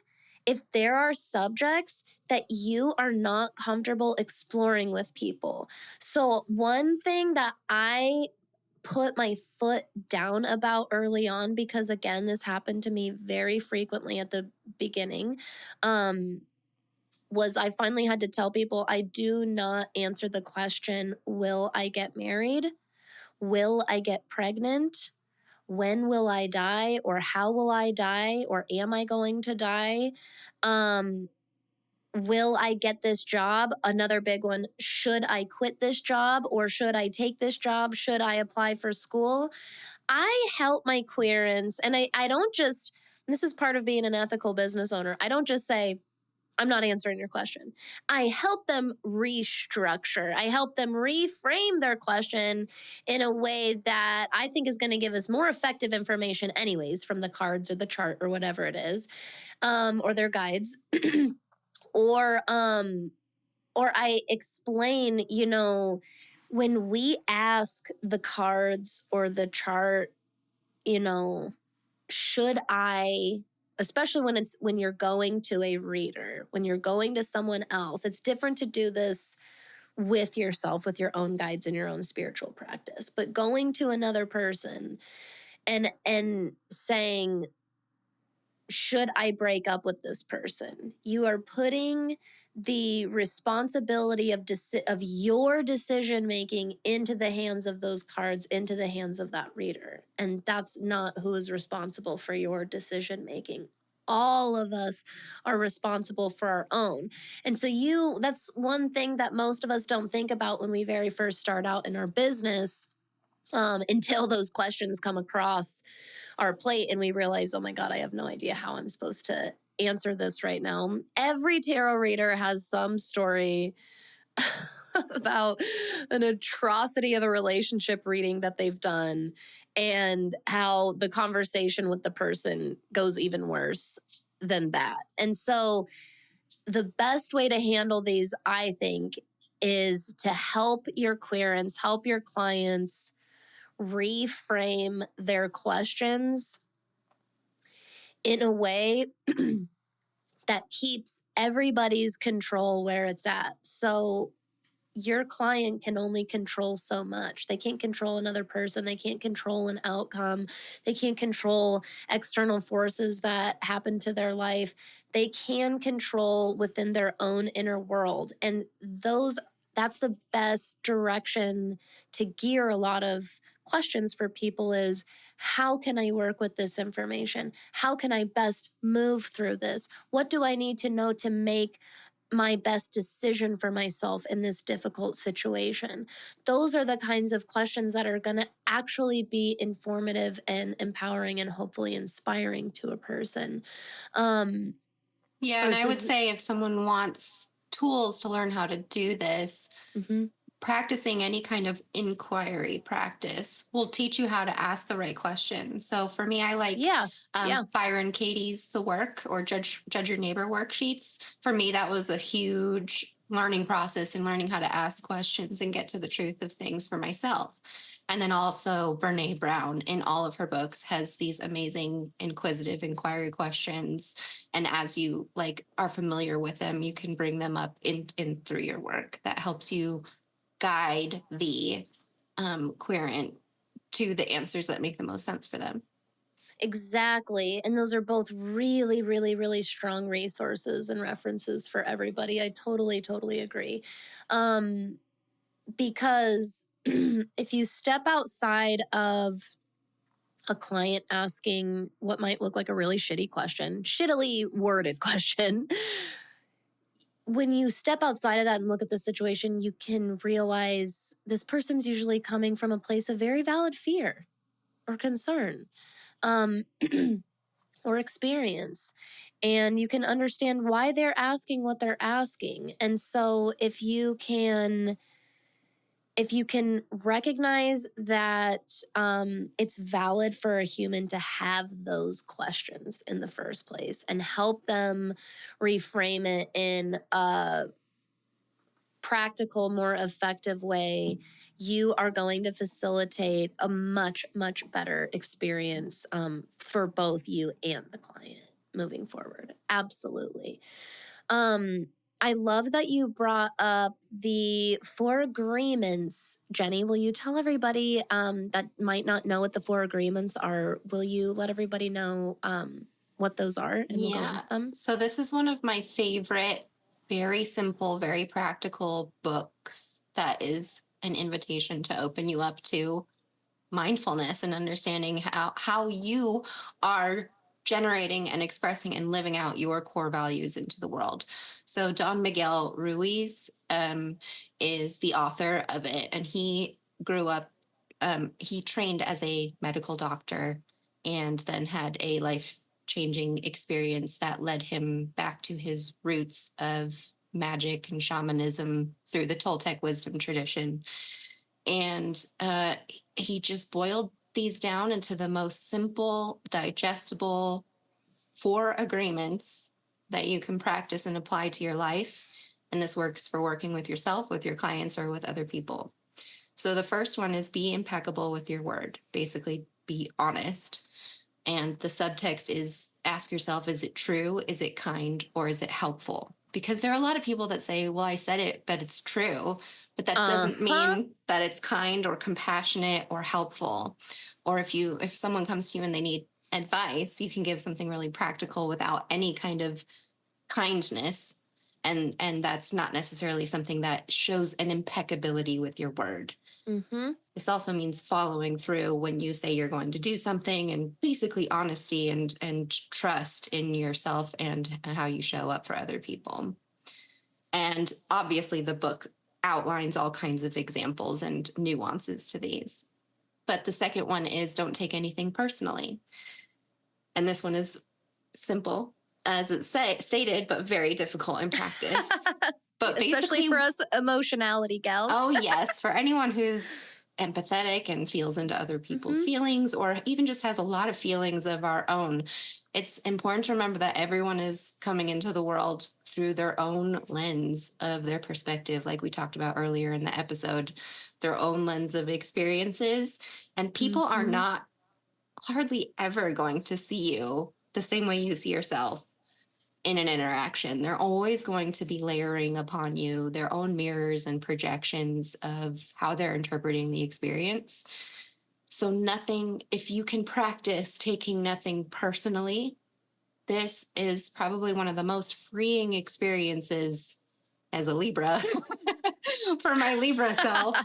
S1: if there are subjects that you are not comfortable exploring with people. So, one thing that I put my foot down about early on, because again, this happened to me very frequently at the beginning, was I finally had to tell people I do not answer the question, will I get married? Will I get pregnant? When will I die? Or how will I die? Or am I going to die? Will I get this job? Another big one. Should I quit this job or should I take this job? Should I apply for school? I help my queerants, and I don't just, this is part of being an ethical business owner. I don't just say, I'm not answering your question. I help them restructure. I help them reframe their question in a way that I think is going to give us more effective information, anyways, from the cards or the chart or whatever it is, or their guides. or I explain, when we ask the cards or the chart, should I, especially when you're going to a reader, when you're going to someone else, it's different to do this with yourself, with your own guides and your own spiritual practice. But going to another person and saying, should I break up with this person? You are putting the responsibility of your decision making into the hands of those cards, into the hands of that reader. And that's not who is responsible for your decision making. All of us are responsible for our own. And so that's one thing that most of us don't think about when we very first start out in our business, until those questions come across our plate and we realize, oh my God, I have no idea how I'm supposed to answer this right now. Every tarot reader has some story about an atrocity of a relationship reading that they've done and how the conversation with the person goes even worse than that. And so the best way to handle these, I think, is to help your querents, help your clients reframe their questions in a way that keeps everybody's control where it's at. So your client can only control so much. They can't control another person. They can't control an outcome. They can't control external forces that happen to their life. They can control within their own inner world. And that's the best direction to gear a lot of questions for people is, how can I work with this information? How can I best move through this? What do I need to know to make my best decision for myself in this difficult situation? Those are the kinds of questions that are going to actually be informative and empowering and hopefully inspiring to a person.
S2: Yeah, and I would say if someone wants tools to learn how to do this, practicing any kind of inquiry practice will teach you how to ask the right question. So for me, I like Byron Katie's The Work or Judge Your Neighbor worksheets. For me, that was a huge learning process in learning how to ask questions and get to the truth of things for myself. And then also Brene Brown in all of her books has these amazing inquisitive inquiry questions. And as you are familiar with them, you can bring them up in through your work. That helps you guide the querent to the answers that make the most sense for them.
S1: Exactly. And those are both really, really, really strong resources and references for everybody. I totally, totally agree. Because if you step outside of a client asking what might look like a really shittily worded question, when you step outside of that and look at the situation, you can realize this person's usually coming from a place of very valid fear or concern, or experience. And you can understand why they're asking what they're asking. And so if you can if you can recognize that it's valid for a human to have those questions in the first place and help them reframe it in a practical, more effective way, you are going to facilitate a much, much better experience for both you and the client moving forward. Absolutely. I love that you brought up the 4 agreements. Jenny, will you tell everybody that might not know what the 4 agreements are? Will you let everybody know what those are, and we'll go
S2: Yeah.
S1: into them?
S2: So this is one of my favorite, very simple, very practical books that is an invitation to open you up to mindfulness and understanding how you are generating and expressing and living out your core values into the world. So Don Miguel Ruiz is the author of it, and he grew up, he trained as a medical doctor and then had a life changing experience that led him back to his roots of magic and shamanism through the Toltec wisdom tradition. And he just boiled these down into the most simple, digestible 4 agreements that you can practice and apply to your life. And this works for working with yourself, with your clients, or with other people. So the first one is be impeccable with your word, basically be honest. And the subtext is ask yourself, is it true? Is it kind? Or is it helpful? Because there are a lot of people that say, well, I said it, but it's true. But that doesn't mean that it's kind or compassionate or helpful. Or if someone comes to you and they need advice, you can give something really practical without any kind of kindness. And that's not necessarily something that shows an impeccability with your word.
S1: Mm-hmm.
S2: This also means following through when you say you're going to do something, and basically honesty and trust in yourself and how you show up for other people. And obviously the book outlines all kinds of examples and nuances to these. But the second one is don't take anything personally. And this one is simple, as it's stated, but very difficult in practice. But
S1: especially for us emotionality gals.
S2: Oh, yes. For anyone who's empathetic and feels into other people's feelings, or even just has a lot of feelings of our own, it's important to remember that everyone is coming into the world through their own lens of their perspective, like we talked about earlier in the episode, their own lens of experiences. And people are not hardly ever going to see you the same way you see yourself in an interaction. They're always going to be layering upon you their own mirrors and projections of how they're interpreting the experience. So if you can practice taking nothing personally, this is probably one of the most freeing experiences as a Libra for my Libra self,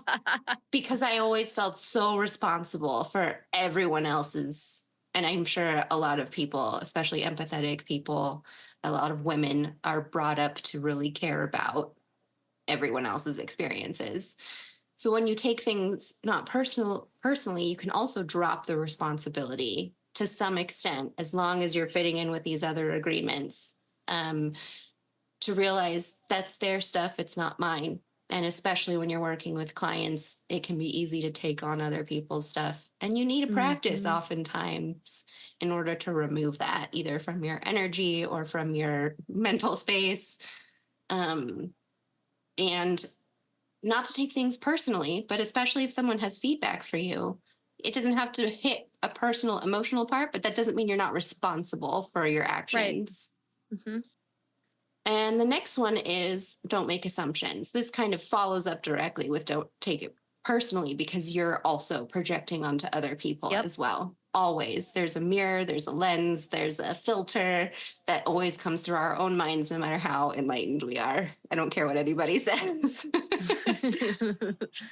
S2: because I always felt so responsible for everyone else's. And I'm sure a lot of people, especially empathetic people, a lot of women are brought up to really care about everyone else's experiences. So when you take things not personally, you can also drop the responsibility to some extent, as long as you're fitting in with these other agreements, to realize that's their stuff, it's not mine. And especially when you're working with clients, it can be easy to take on other people's stuff. And you need to practice oftentimes in order to remove that, either from your energy or from your mental space. And not to take things personally, but especially if someone has feedback for you, it doesn't have to hit a personal, emotional part, but that doesn't mean you're not responsible for your actions.
S1: Right.
S2: And the next one is don't make assumptions. This kind of follows up directly with don't take it personally, because you're also projecting onto other people as well. Always. There's a mirror, there's a lens, there's a filter that always comes through our own minds, no matter how enlightened we are. I don't care what anybody says.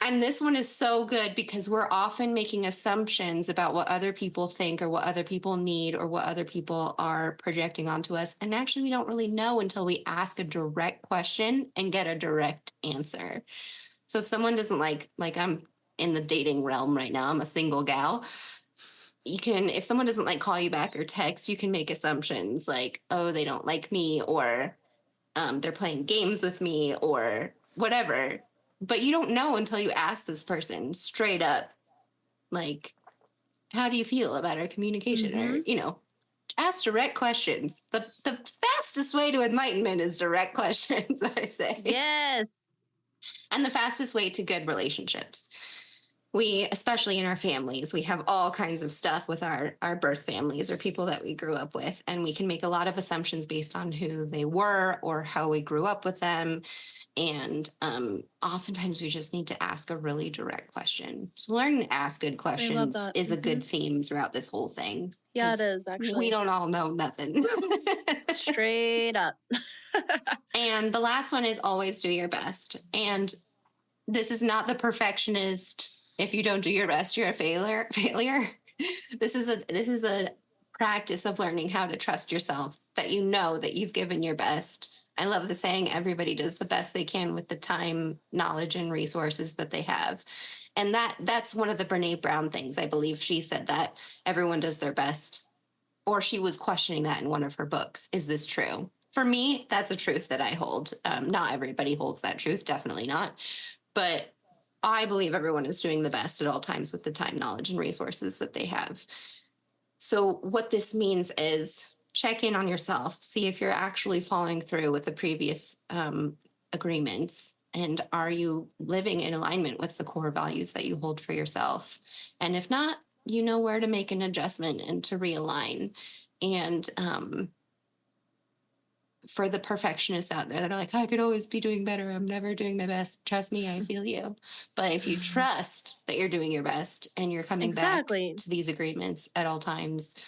S2: And this one is so good because we're often making assumptions about what other people think or what other people need or what other people are projecting onto us. And actually, we don't really know until we ask a direct question and get a direct answer. So if someone doesn't like I'm in the dating realm right now, I'm a single gal. If someone doesn't call you back or text, you can make assumptions like, oh, they don't like me, or they're playing games with me, or whatever. But you don't know until you ask this person straight up, like, how do you feel about our communication? Or,
S1: Mm-hmm.
S2: ask direct questions. The fastest way to enlightenment is direct questions, I say.
S1: Yes.
S2: And the fastest way to good relationships. We, especially in our families, we have all kinds of stuff with our birth families or people that we grew up with, and we can make a lot of assumptions based on who they were or how we grew up with them. And oftentimes we just need to ask a really direct question. So learning to ask good
S1: I love
S2: questions
S1: that.
S2: is a
S1: Mm-hmm.
S2: good theme throughout this whole thing.
S1: Yeah, it
S2: 'Cause
S1: is
S2: we
S1: actually.
S2: don't all know nothing.
S1: Straight up.
S2: And the last one is always do your best. And this is not the perfectionist. If you don't do your best, you're a failure. This is a practice of learning how to trust yourself, that you know that you've given your best. I love the saying, everybody does the best they can with the time, knowledge, and resources that they have. And that's one of the Brene Brown things. I believe she said that everyone does their best, or she was questioning that in one of her books. Is this true? For me, that's a truth that I hold. Not everybody holds that truth, definitely not. But I believe everyone is doing the best at all times with the time, knowledge, and resources that they have. So, what this means is check in on yourself, see if you're actually following through with the previous agreements. And are you living in alignment with the core values that you hold for yourself? And if not, you know where to make an adjustment and to realign. And for the perfectionists out there that are like, I could always be doing better, I'm never doing my best, trust me, I feel you. But if you trust that you're doing your best and you're coming back
S1: Exactly.
S2: to these agreements at all times,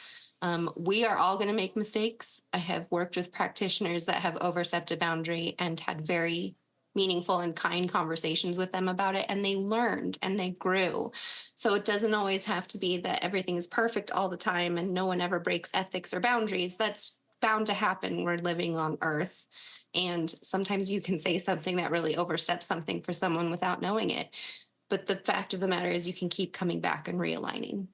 S2: we are all going to make mistakes. I have worked with practitioners that have overstepped a boundary and had very meaningful and kind conversations with them about it, and they learned and they grew. So it doesn't always have to be that everything is perfect all the time and no one ever breaks ethics or boundaries. That's bound to happen. We're living on Earth. And sometimes you can say something that really oversteps something for someone without knowing it. But the fact of the matter is, you can keep coming back and realigning.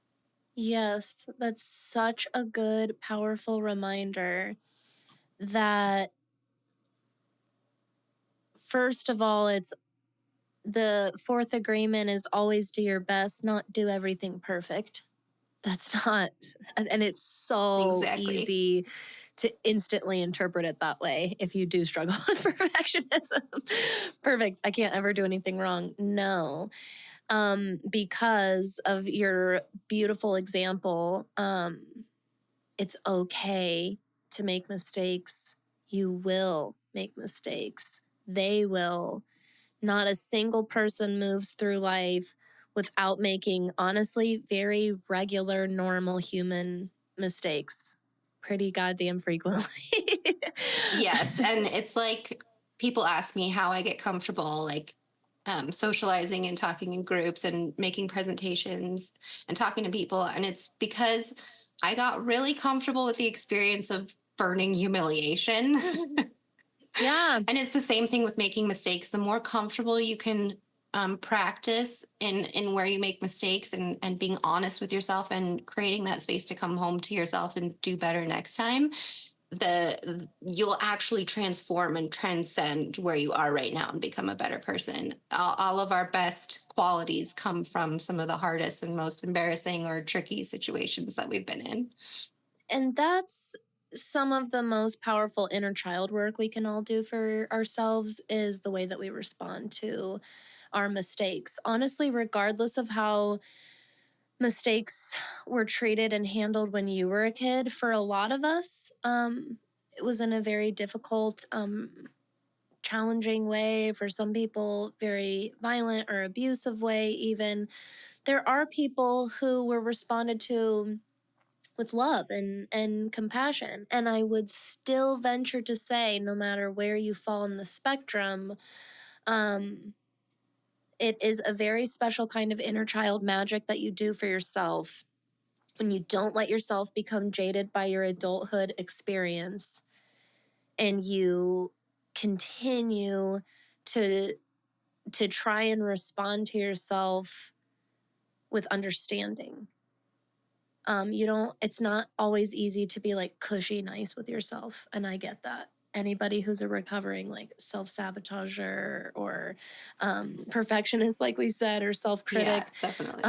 S1: Yes, that's such a good, powerful reminder that, first of all, it's the fourth agreement is always do your best, not do everything perfect. That's not, and it's so
S2: Exactly.
S1: easy to instantly interpret it that way if you do struggle with perfectionism. Perfect. I can't ever do anything wrong. No. Because of your beautiful example, it's okay to make mistakes. You will make mistakes. They will. Not a single person moves through life without making, honestly, very regular, normal human mistakes pretty goddamn frequently.
S2: Yes. And it's like, people ask me how I get comfortable, like, socializing and talking in groups and making presentations and talking to people. And it's because I got really comfortable with the experience of burning humiliation.
S1: Yeah.
S2: And it's the same thing with making mistakes. The more comfortable you can practice in where you make mistakes, and being honest with yourself and creating that space to come home to yourself and do better next time, you'll actually transform and transcend where you are right now and become a better person. All of our best qualities come from some of the hardest and most embarrassing or tricky situations that we've been in.
S1: And that's some of the most powerful inner child work we can all do for ourselves, is the way that we respond to our mistakes. Honestly, regardless of how mistakes were treated and handled when you were a kid, for a lot of us, it was in a very difficult, challenging way. For some people, very violent or abusive way, even. There are people who were responded to with love and compassion. And I would still venture to say, no matter where you fall in the spectrum, um, it is a very special kind of inner child magic that you do for yourself when you don't let yourself become jaded by your adulthood experience, and you continue to try and respond to yourself with understanding. You don't, it's not always easy to be like cushy nice with yourself, and I get that. anybody who's a recovering like self-sabotager or perfectionist, like we said, or self-critic.
S2: Yeah, definitely.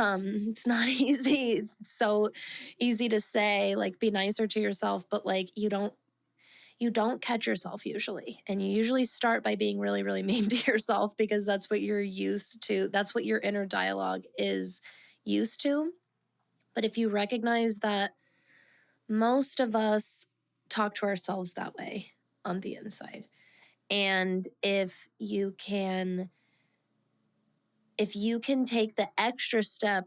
S1: It's not easy. It's so easy to say, like, be nicer to yourself, but like you don't catch yourself usually. And you usually start by being really, really mean to yourself because that's what you're used to. That's what your inner dialogue is used to. But if you recognize that most of us talk to ourselves that way on the inside, and if you can take the extra step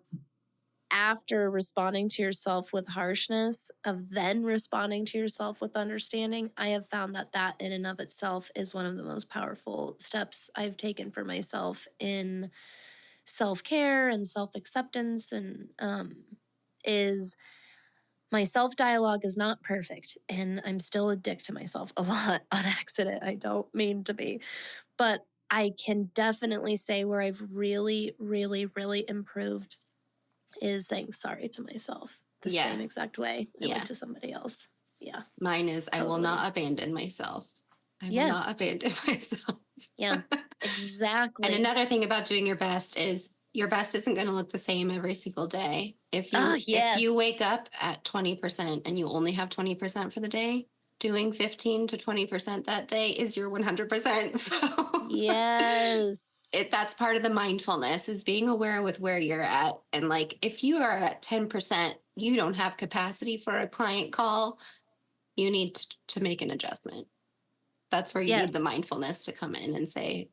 S1: after responding to yourself with harshness of then responding to yourself with understanding, I have found that in and of itself is one of the most powerful steps I've taken for myself in self-care and self-acceptance. And is my self-dialogue is not perfect, and I'm still a dick to myself a lot on accident. I don't mean to be, but I can definitely say where I've really, really, really improved is saying sorry to myself the same exact way I would to somebody else. Yeah.
S2: Mine is totally. I will not abandon myself. I will not abandon myself.
S1: Yeah, exactly.
S2: And another thing about doing your best is your best isn't going to look the same every single day. If you wake up at 20% and you only have 20% for the day, doing 15 to 20% that day is your 100%. So
S1: yes,
S2: that's part of the mindfulness, is being aware with where you're at. And like, if you are at 10%, you don't have capacity for a client call, you need to make an adjustment. That's where you need the mindfulness to come in and say,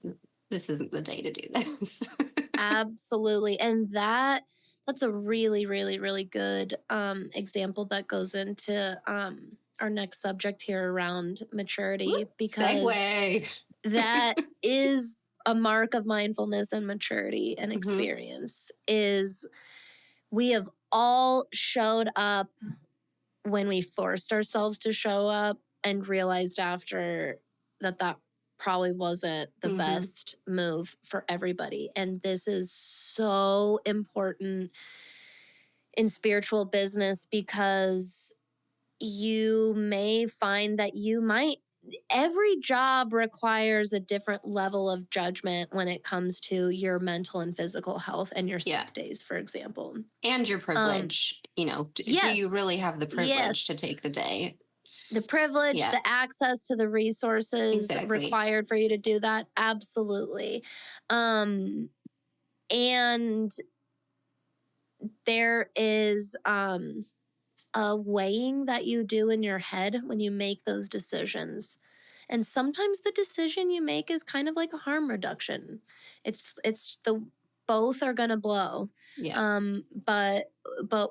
S2: this isn't the day to do this.
S1: Absolutely. And that's a really, really, really good example that goes into our next subject here around maturity. Because
S2: segue.
S1: That is a mark of mindfulness and maturity and experience, is we have all showed up when we forced ourselves to show up and realized after that probably wasn't the best move for everybody. And this is so important in spiritual business, because you may find that every job requires a different level of judgment when it comes to your mental and physical health and your sick days, for example.
S2: And your privilege. Do you really have the privilege to take the day?
S1: The privilege, the access to the resources required for you to do that. Absolutely. And there is a weighing that you do in your head when you make those decisions. And sometimes the decision you make is kind of like a harm reduction. Both are going to blow. Yeah. But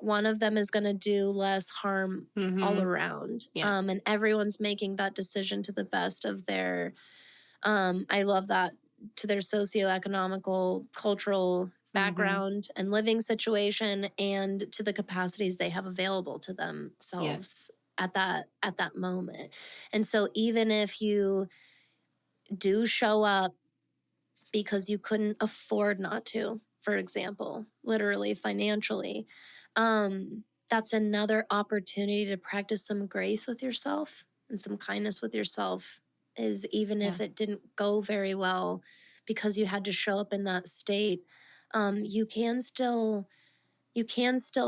S1: one of them is going to do less harm all around. Yeah. And everyone's making that decision to the best of their, I love that, to their socioeconomical, cultural background and living situation, and to the capacities they have available to themselves at that moment. And so even if you do show up because you couldn't afford not to, for example, literally financially, that's another opportunity to practice some grace with yourself and some kindness with yourself, is even if it didn't go very well because you had to show up in that state, you can still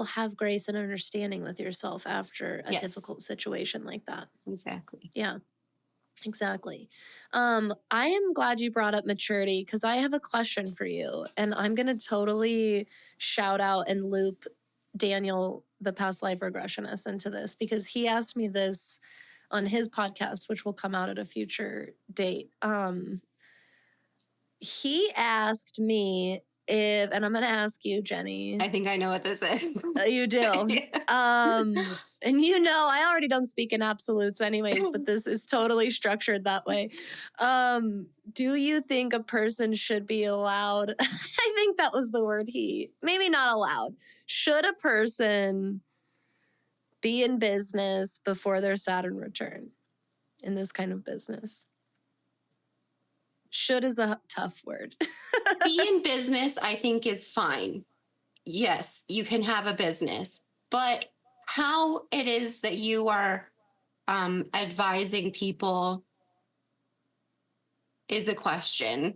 S1: have grace and understanding with yourself after a difficult situation like that.
S2: Exactly.
S1: Yeah, exactly. I am glad you brought up maturity, because I have a question for you, and I'm going to totally shout out and loop Daniel, the past life regressionist, into this, because he asked me this on his podcast, which will come out at a future date. He asked me if, and I'm going to ask you, Jenny.
S2: I think I know what this is.
S1: You do. Yeah. And I already don't speak in absolutes anyways, but this is totally structured that way. Do you think a person should be allowed? I think that was the word maybe not allowed. Should a person be in business before their Saturn return in this kind of business? Should is a tough word.
S2: Be in business, I think, is fine. Yes, you can have a business, but how it is that you are advising people is a question.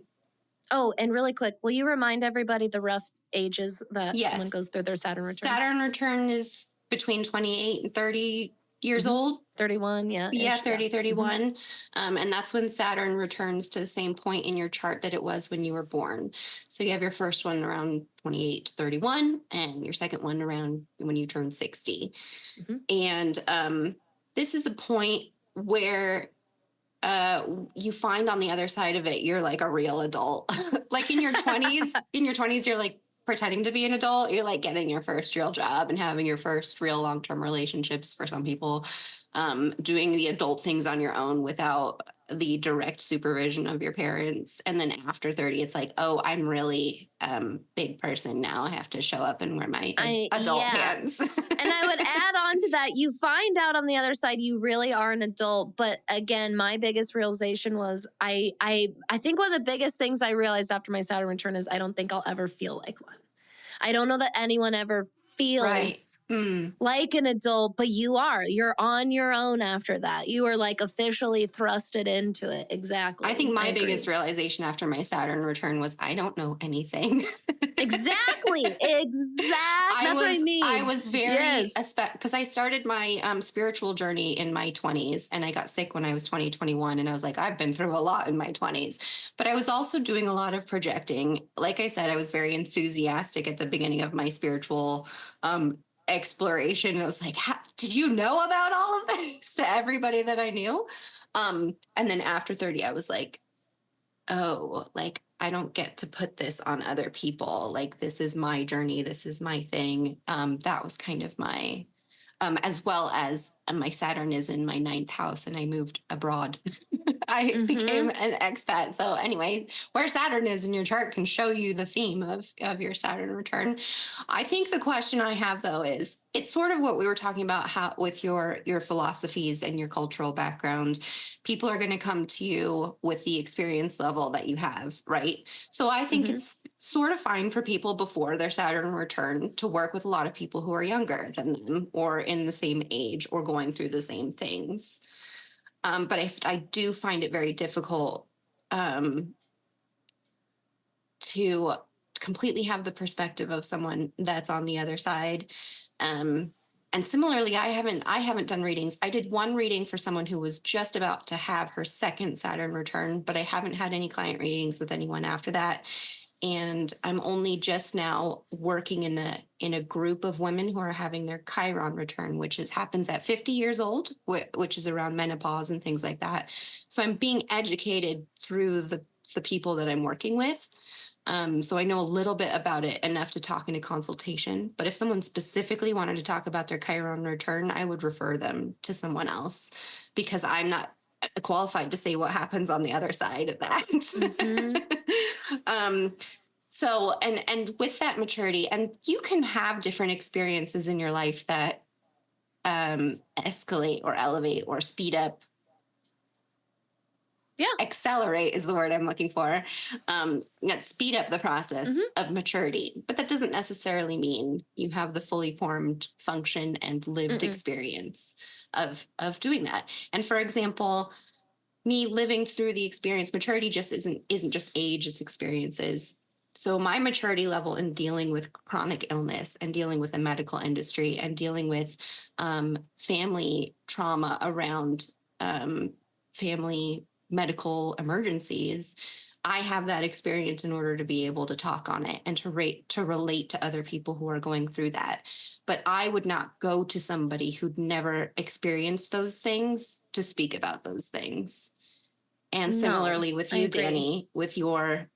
S1: Oh, and really quick, will you remind everybody the rough ages that someone goes
S2: Yes.
S1: through their Saturn return?
S2: Saturn return is between 28 and 30 years old.
S1: 31, yeah.
S2: Yeah, 30, 31. And that's when Saturn returns to the same point in your chart that it was when you were born. So you have your first one around 28 to 31, and your second one around when you turn 60. And this is a point where you find on the other side of it, you're like a real adult. Like in your 20s, you're like pretending to be an adult. You're like getting your first real job and having your first real long-term relationships for some people, doing the adult things on your own without the direct supervision of your parents. And then after 30, it's like, oh, I'm really big person now. I have to show up and wear my adult pants.
S1: And I would add on to that, you find out on the other side you really are an adult. But again, my biggest realization was I think one of the biggest things I realized after my Saturn return is I don't think I'll ever feel like one. I don't know that anyone ever feels like an adult, but you are. You're on your own after that. You are like officially thrusted into it. Exactly.
S2: I think my biggest realization after my Saturn return was I don't know anything.
S1: Exactly. That's what I mean.
S2: I was very, because I started my spiritual journey in my 20s, and I got sick when I was 21, and I was like, I've been through a lot in my 20s. But I was also doing a lot of projecting. Like I said, I was very enthusiastic at the beginning of my spiritual exploration. And I was like, did you know about all of this to everybody that I knew? And then after 30, I was like, oh, like I don't get to put this on other people. Like, this is my journey. This is my thing. That was kind of my, as well as my Saturn is in my 9th house and I moved abroad. I became an expat. So anyway, where Saturn is in your chart can show you the theme of your Saturn return. I think the question I have though is, it's sort of what we were talking about, how with your philosophies and your cultural background, people are going to come to you with the experience level that you have, right? So I think it's sort of fine for people before their Saturn return to work with a lot of people who are younger than them or in the same age or going through the same things. But I do find it very difficult to completely have the perspective of someone that's on the other side. And similarly, I haven't done readings. I did one reading for someone who was just about to have her second Saturn return, but I haven't had any client readings with anyone after that. And I'm only just now working in a group of women who are having their Chiron return, which happens at 50 years old, which is around menopause and things like that. So I'm being educated through the people that I'm working with. So I know a little bit about it, enough to talk in a consultation. But if someone specifically wanted to talk about their Chiron return, I would refer them to someone else because I'm not qualified to say what happens on the other side of that. So, and with that maturity, and you can have different experiences in your life that escalate or elevate or speed up. Yeah. Accelerate is the word I'm looking for. That speed up the process of maturity. But that doesn't necessarily mean you have the fully formed function and lived experience of doing that. And for example, me living through the experience, maturity just isn't just age, it's experiences. So my maturity level in dealing with chronic illness and dealing with the medical industry and dealing with family trauma around family medical emergencies, I have that experience in order to be able to talk on it and to relate to other people who are going through that. But I would not go to somebody who'd never experienced those things to speak about those things. And similarly with you, Danny, with your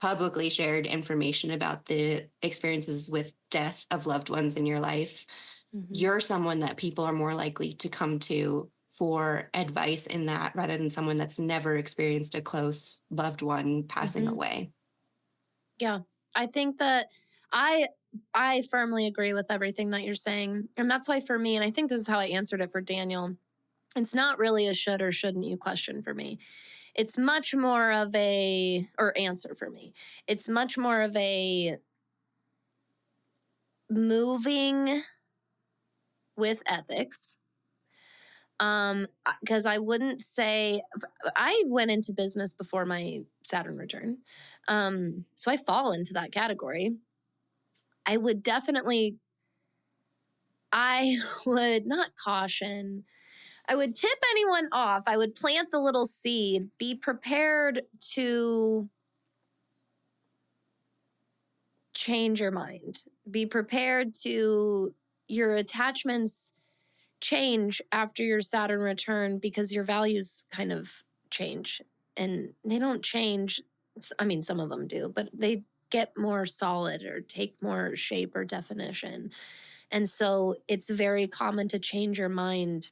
S2: publicly shared information about the experiences with death of loved ones in your life, you're someone that people are more likely to come to for advice in that rather than someone that's never experienced a close loved one passing away.
S1: Yeah, I think that I firmly agree with everything that you're saying. And that's why for me, and I think this is how I answered it for Daniel, it's not really a should or shouldn't you question for me. It's much more of answer for me. It's much more of a moving with ethics, Because I wouldn't say I went into business before my Saturn return. So I fall into that category. I would not caution. I would tip anyone off. I would plant the little seed. Be prepared to change your mind. Be prepared to your attachments change after your Saturn return because your values kind of change. And they don't change. I mean, some of them do, but they get more solid or take more shape or definition. And so it's very common to change your mind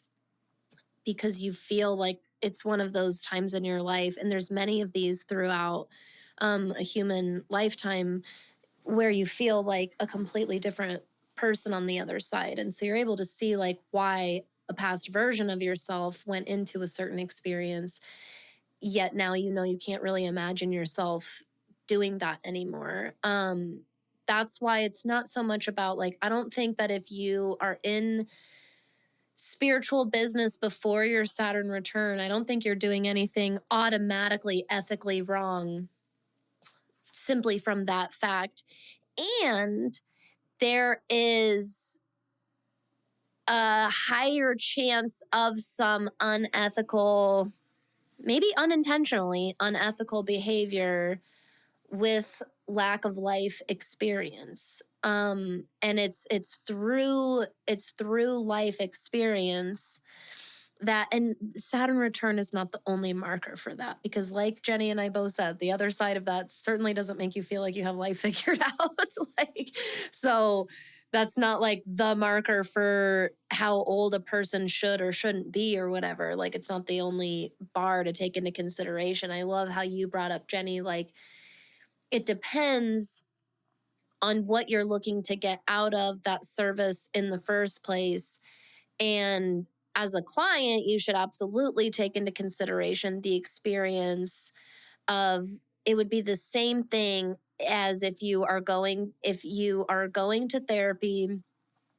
S1: because you feel like it's one of those times in your life. And there's many of these throughout a human lifetime where you feel like a completely different person on the other side. And so you're able to see like why a past version of yourself went into a certain experience, yet now you know you can't really imagine yourself doing that anymore. That's why it's not so much about like, I don't think that if you are in spiritual business before your Saturn return, I don't think you're doing anything automatically ethically wrong simply from that fact. And there is a higher chance of some unethical, maybe unintentionally unethical behavior with lack of life experience. And it's through life experience that, and Saturn return is not the only marker for that, because like Jenny and I both said, the other side of that certainly doesn't make you feel like you have life figured out. Like, so that's not like the marker for how old a person should or shouldn't be or whatever. Like, it's not the only bar to take into consideration. I love how you brought up, Jenny, like it depends on what you're looking to get out of that service in the first place. And as a client, you should absolutely take into consideration the experience of, it would be the same thing as if you are going to therapy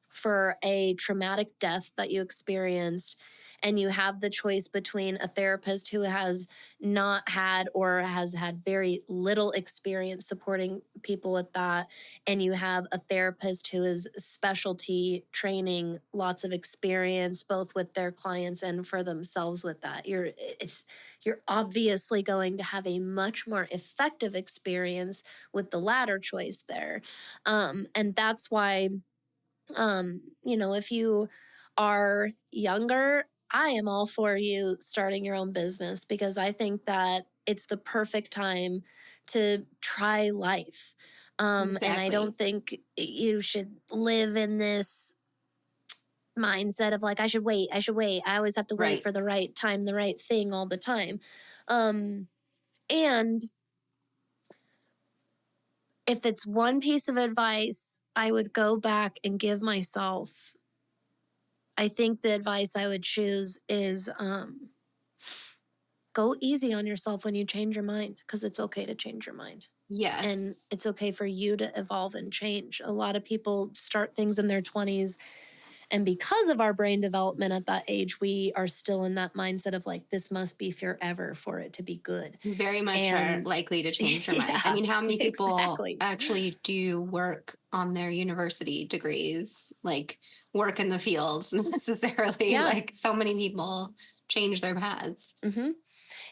S1: for a traumatic death that you experienced, and you have the choice between a therapist who has not had or has had very little experience supporting people with that, and you have a therapist who is specialty training, lots of experience both with their clients and for themselves with that. You're obviously going to have a much more effective experience with the latter choice there. And that's why if you are younger, I am all for you starting your own business, because I think that it's the perfect time to try life. And I don't think you should live in this mindset of like, I should wait. I always have to wait for the right time, the right thing all the time. And if it's one piece of advice I would go back and give myself, I think the advice I would choose is go easy on yourself when you change your mind, because it's okay to change your mind.
S2: Yes.
S1: And it's okay for you to evolve and change. A lot of people start things in their 20s, and because of our brain development at that age, we are still in that mindset of like, this must be forever for it to be good.
S2: Very much are likely to change your mind. I mean, how many people actually do work on their university degrees, like work in the fields necessarily? Yeah. Like so many people change their paths.
S1: Mm-hmm.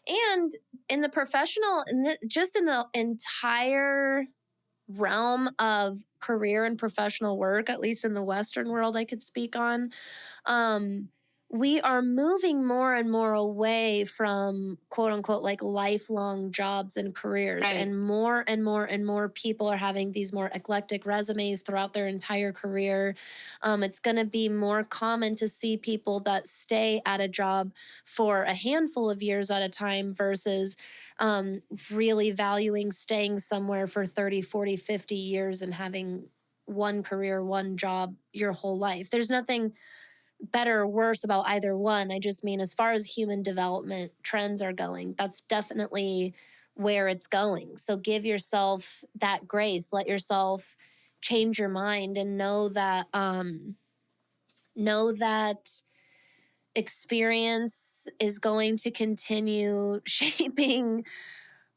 S1: And in the professional, just in the entire realm of career and professional work, at least in the Western world I could speak on, we are moving more and more away from quote unquote like lifelong jobs and careers. Right. And more and more people are having these more eclectic resumes throughout their entire career. It's going to be more common to see people that stay at a job for a handful of years at a time versus really valuing staying somewhere for 30, 40, 50 years and having one career, one job your whole life. There's nothing better or worse about either one. I just mean, as far as human development trends are going, that's definitely where it's going. So give yourself that grace, let yourself change your mind, and know that experience is going to continue shaping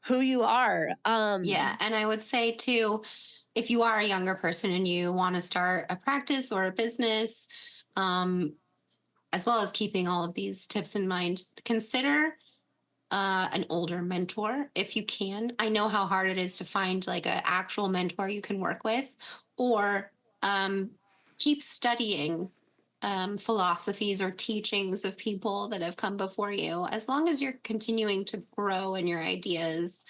S1: who you are.
S2: Yeah. And I would say too, if you are a younger person and you want to start a practice or a business, as well as keeping all of these tips in mind, consider an older mentor if you can. I know how hard it is to find like an actual mentor you can work with, or keep studying philosophies or teachings of people that have come before you. As long as you're continuing to grow in your ideas,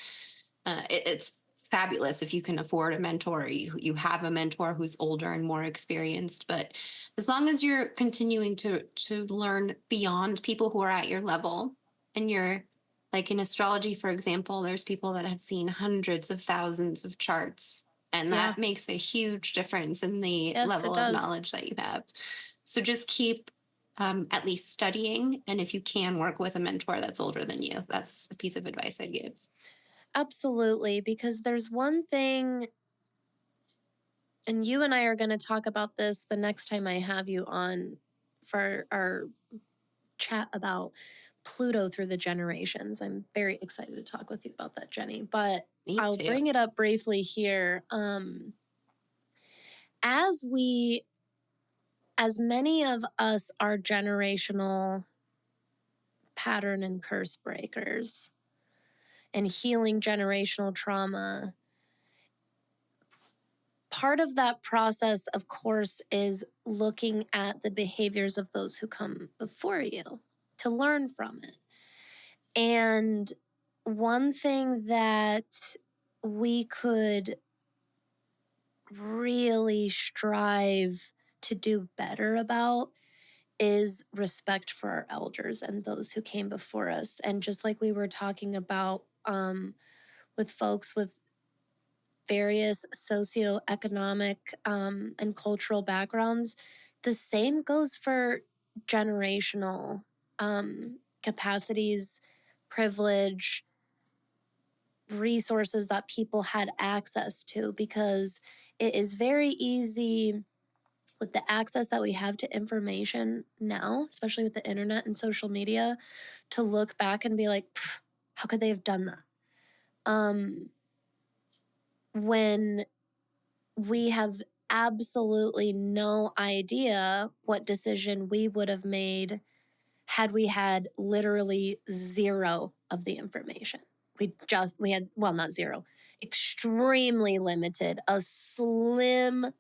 S2: it's fabulous if you can afford a mentor. You have a mentor who's older and more experienced, but as long as you're continuing to learn beyond people who are at your level, and you're like in astrology, for example, there's people that have seen hundreds of thousands of charts, and
S1: Yeah.
S2: that makes a huge difference in the
S1: Yes, it
S2: level of
S1: does.
S2: knowledge that you have. So just keep at least studying, and if you can work with a mentor that's older than you, that's a piece of advice I'd give.
S1: Absolutely, because there's one thing, and you and I are going to talk about this the next time I have you on for our chat about Pluto through the generations. I'm very excited to talk with you about that, Jenny, but
S2: Me
S1: I'll
S2: too.
S1: bring it up briefly here. As many of us are generational pattern and curse breakers and healing generational trauma, part of that process, of course, is looking at the behaviors of those who come before you to learn from it. And one thing that we could really strive to do better about is respect for our elders and those who came before us. And just like we were talking about with folks with various socioeconomic and cultural backgrounds, the same goes for generational capacities, privilege, resources that people had access to, because it is very easy with the access that we have to information now, especially with the internet and social media, to look back and be like, how could they have done that? When we have absolutely no idea what decision we would have made had we had literally zero of the information. We had, well, not zero, extremely limited, a slim,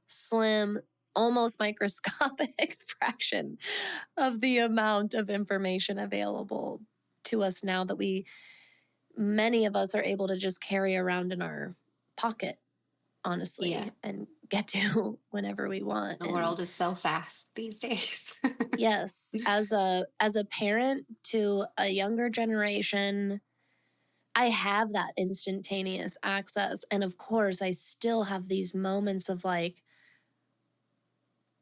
S1: almost microscopic fraction of the amount of information available to us now that many of us are able to just carry around in our pocket, honestly,
S2: Yeah.
S1: and get to whenever we want.
S2: The world is so fast these days.
S1: Yes, as a parent to a younger generation, I have that instantaneous access. And of course, I still have these moments of like,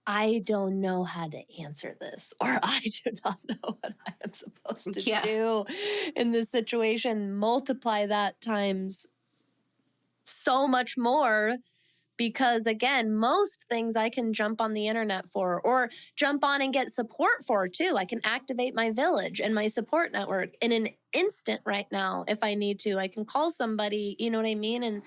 S1: I don't know how to answer this, or I do not know what I am supposed to do in this situation. Multiply that times so much more, because again, most things I can jump on the internet for, or jump on and get support for too. I can activate my village and my support network in an instant right now if I need to. I can call somebody, you know what I mean? And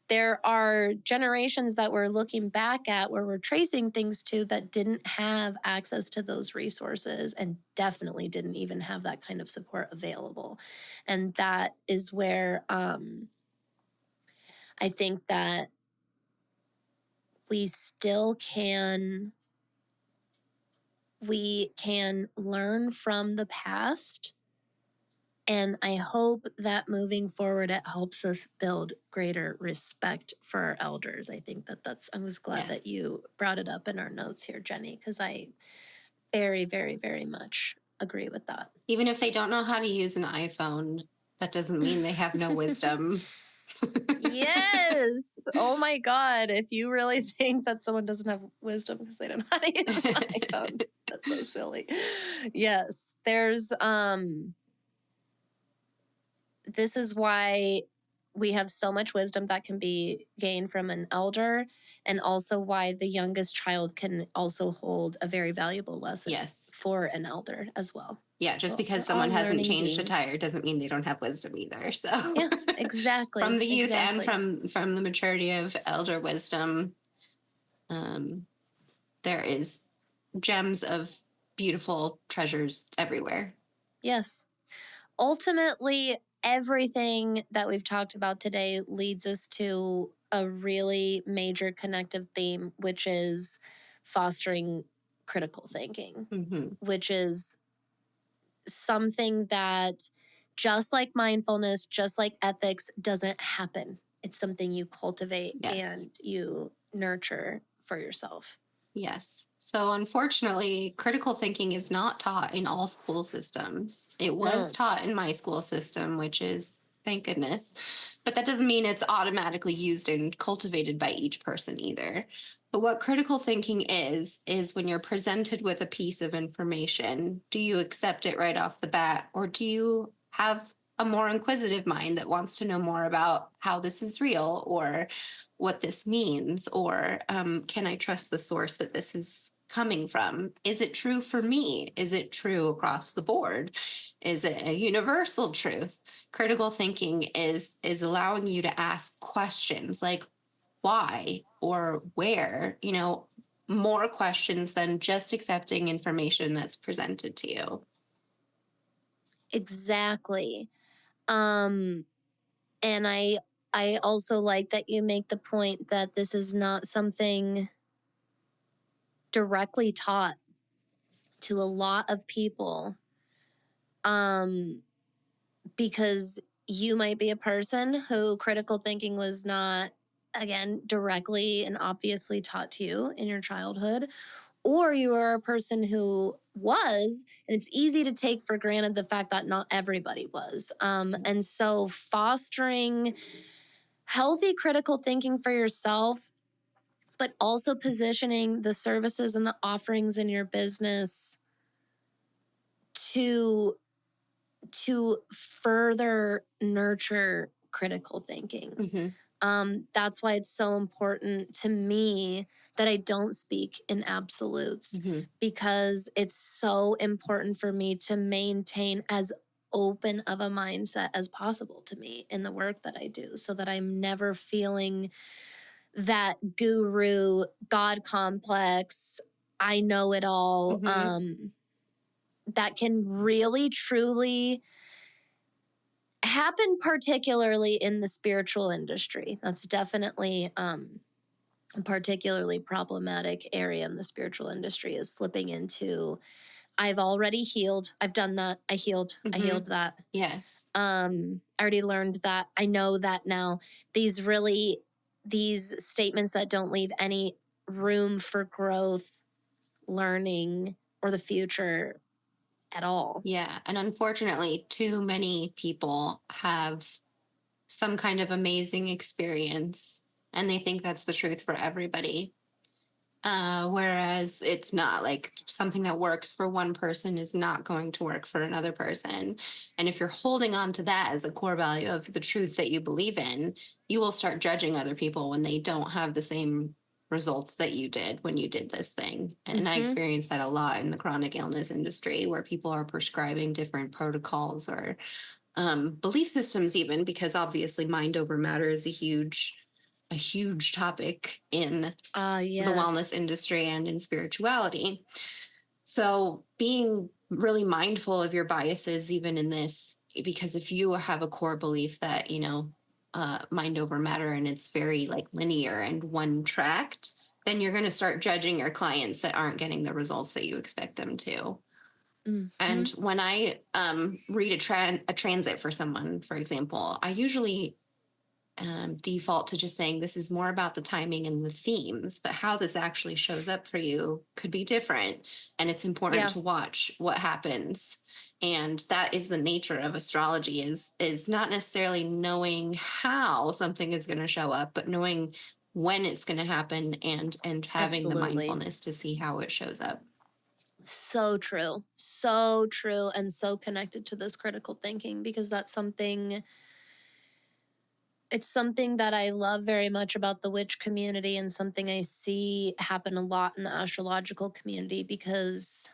S1: there are generations that we're looking back at where we're tracing things to that didn't have access to those resources, and definitely didn't even have that kind of support available. And that is where I think that we can learn from the past. And I hope that moving forward, it helps us build greater respect for our elders. I think I was glad that you brought it up in our notes here, Jenny, because I very, very, very much agree with that.
S2: Even if they don't know how to use an iPhone, that doesn't mean they have no wisdom.
S1: Yes. Oh my God. If you really think that someone doesn't have wisdom because they don't know how to use an iPhone, that's so silly. Yes. This is why we have so much wisdom that can be gained from an elder, and also why the youngest child can also hold a very valuable lesson
S2: Yes.
S1: for an elder as well.
S2: Yeah, just
S1: Well,
S2: because
S1: we're
S2: someone
S1: all
S2: hasn't
S1: learning
S2: changed a
S1: beings.
S2: tire doesn't mean they don't have wisdom either. So
S1: Yeah, exactly.
S2: from the youth
S1: exactly.
S2: and from the maturity of elder wisdom, there is gems of beautiful treasures everywhere.
S1: Yes. Ultimately, everything that we've talked about today leads us to a really major connective theme, which is fostering critical thinking,
S2: Mm-hmm.
S1: which is something that, just like mindfulness, just like ethics, doesn't happen. It's something you cultivate
S2: Yes.
S1: and you nurture for yourself.
S2: Yes. So unfortunately, critical thinking is not taught in all school systems. It was
S1: No.
S2: taught in my school system, which is thank goodness. But that doesn't mean it's automatically used and cultivated by each person either. But what critical thinking is when you're presented with a piece of information, do you accept it right off the bat, or do you have a more inquisitive mind that wants to know more about how this is real, or what this means, or can I trust the source that this is coming from? Is it true for me? Is it true across the board? Is it a universal truth? Critical thinking is allowing you to ask questions like why or where, more questions than just accepting information that's presented to you.
S1: Exactly. And I also like that you make the point that this is not something directly taught to a lot of people, because you might be a person who critical thinking was not, again, directly and obviously taught to you in your childhood, or you are a person who was, and it's easy to take for granted the fact that not everybody was. And so fostering healthy critical thinking for yourself, but also positioning the services and the offerings in your business to further nurture critical thinking.
S2: Mm-hmm.
S1: That's why it's so important to me that I don't speak in absolutes,
S2: Mm-hmm.
S1: because it's so important for me to maintain as open of a mindset as possible to me in the work that I do, so that I'm never feeling that guru, God complex, I know it all,
S2: Mm-hmm.
S1: that can really truly happen, particularly in the spiritual industry. That's definitely a particularly problematic area in the spiritual industry, is slipping into, I've already healed, I've done that, I healed, I
S2: Mm-hmm.
S1: healed that.
S2: Yes.
S1: I already learned that, I know that now. These statements that don't leave any room for growth, learning, or the future at all.
S2: Yeah. And unfortunately, too many people have some kind of amazing experience and they think that's the truth for everybody. Whereas it's not. Like, something that works for one person is not going to work for another person. And if you're holding on to that as a core value of the truth that you believe in, you will start judging other people when they don't have the same results that you did when you did this thing. And I experienced that a lot in the chronic illness industry, where people are prescribing different protocols or belief systems, even because obviously mind over matter is a huge topic in
S1: Yes.
S2: the wellness industry and in spirituality. So being really mindful of your biases, even in this, because if you have a core belief that, mind over matter, and it's very like linear and one tracked, then you're going to start judging your clients that aren't getting the results that you expect them to. And when I read a transit for someone, for example, I usually default to just saying this is more about the timing and the themes, but how this actually shows up for you could be different. And it's important to watch what happens. And that is the nature of astrology, is not necessarily knowing how something is going to show up, but knowing when it's going to happen, and having the mindfulness to see how it shows up.
S1: So true, and so connected to this critical thinking, because that's something it's something that I love very much about the witch community, and something I see happen a lot in the astrological community, because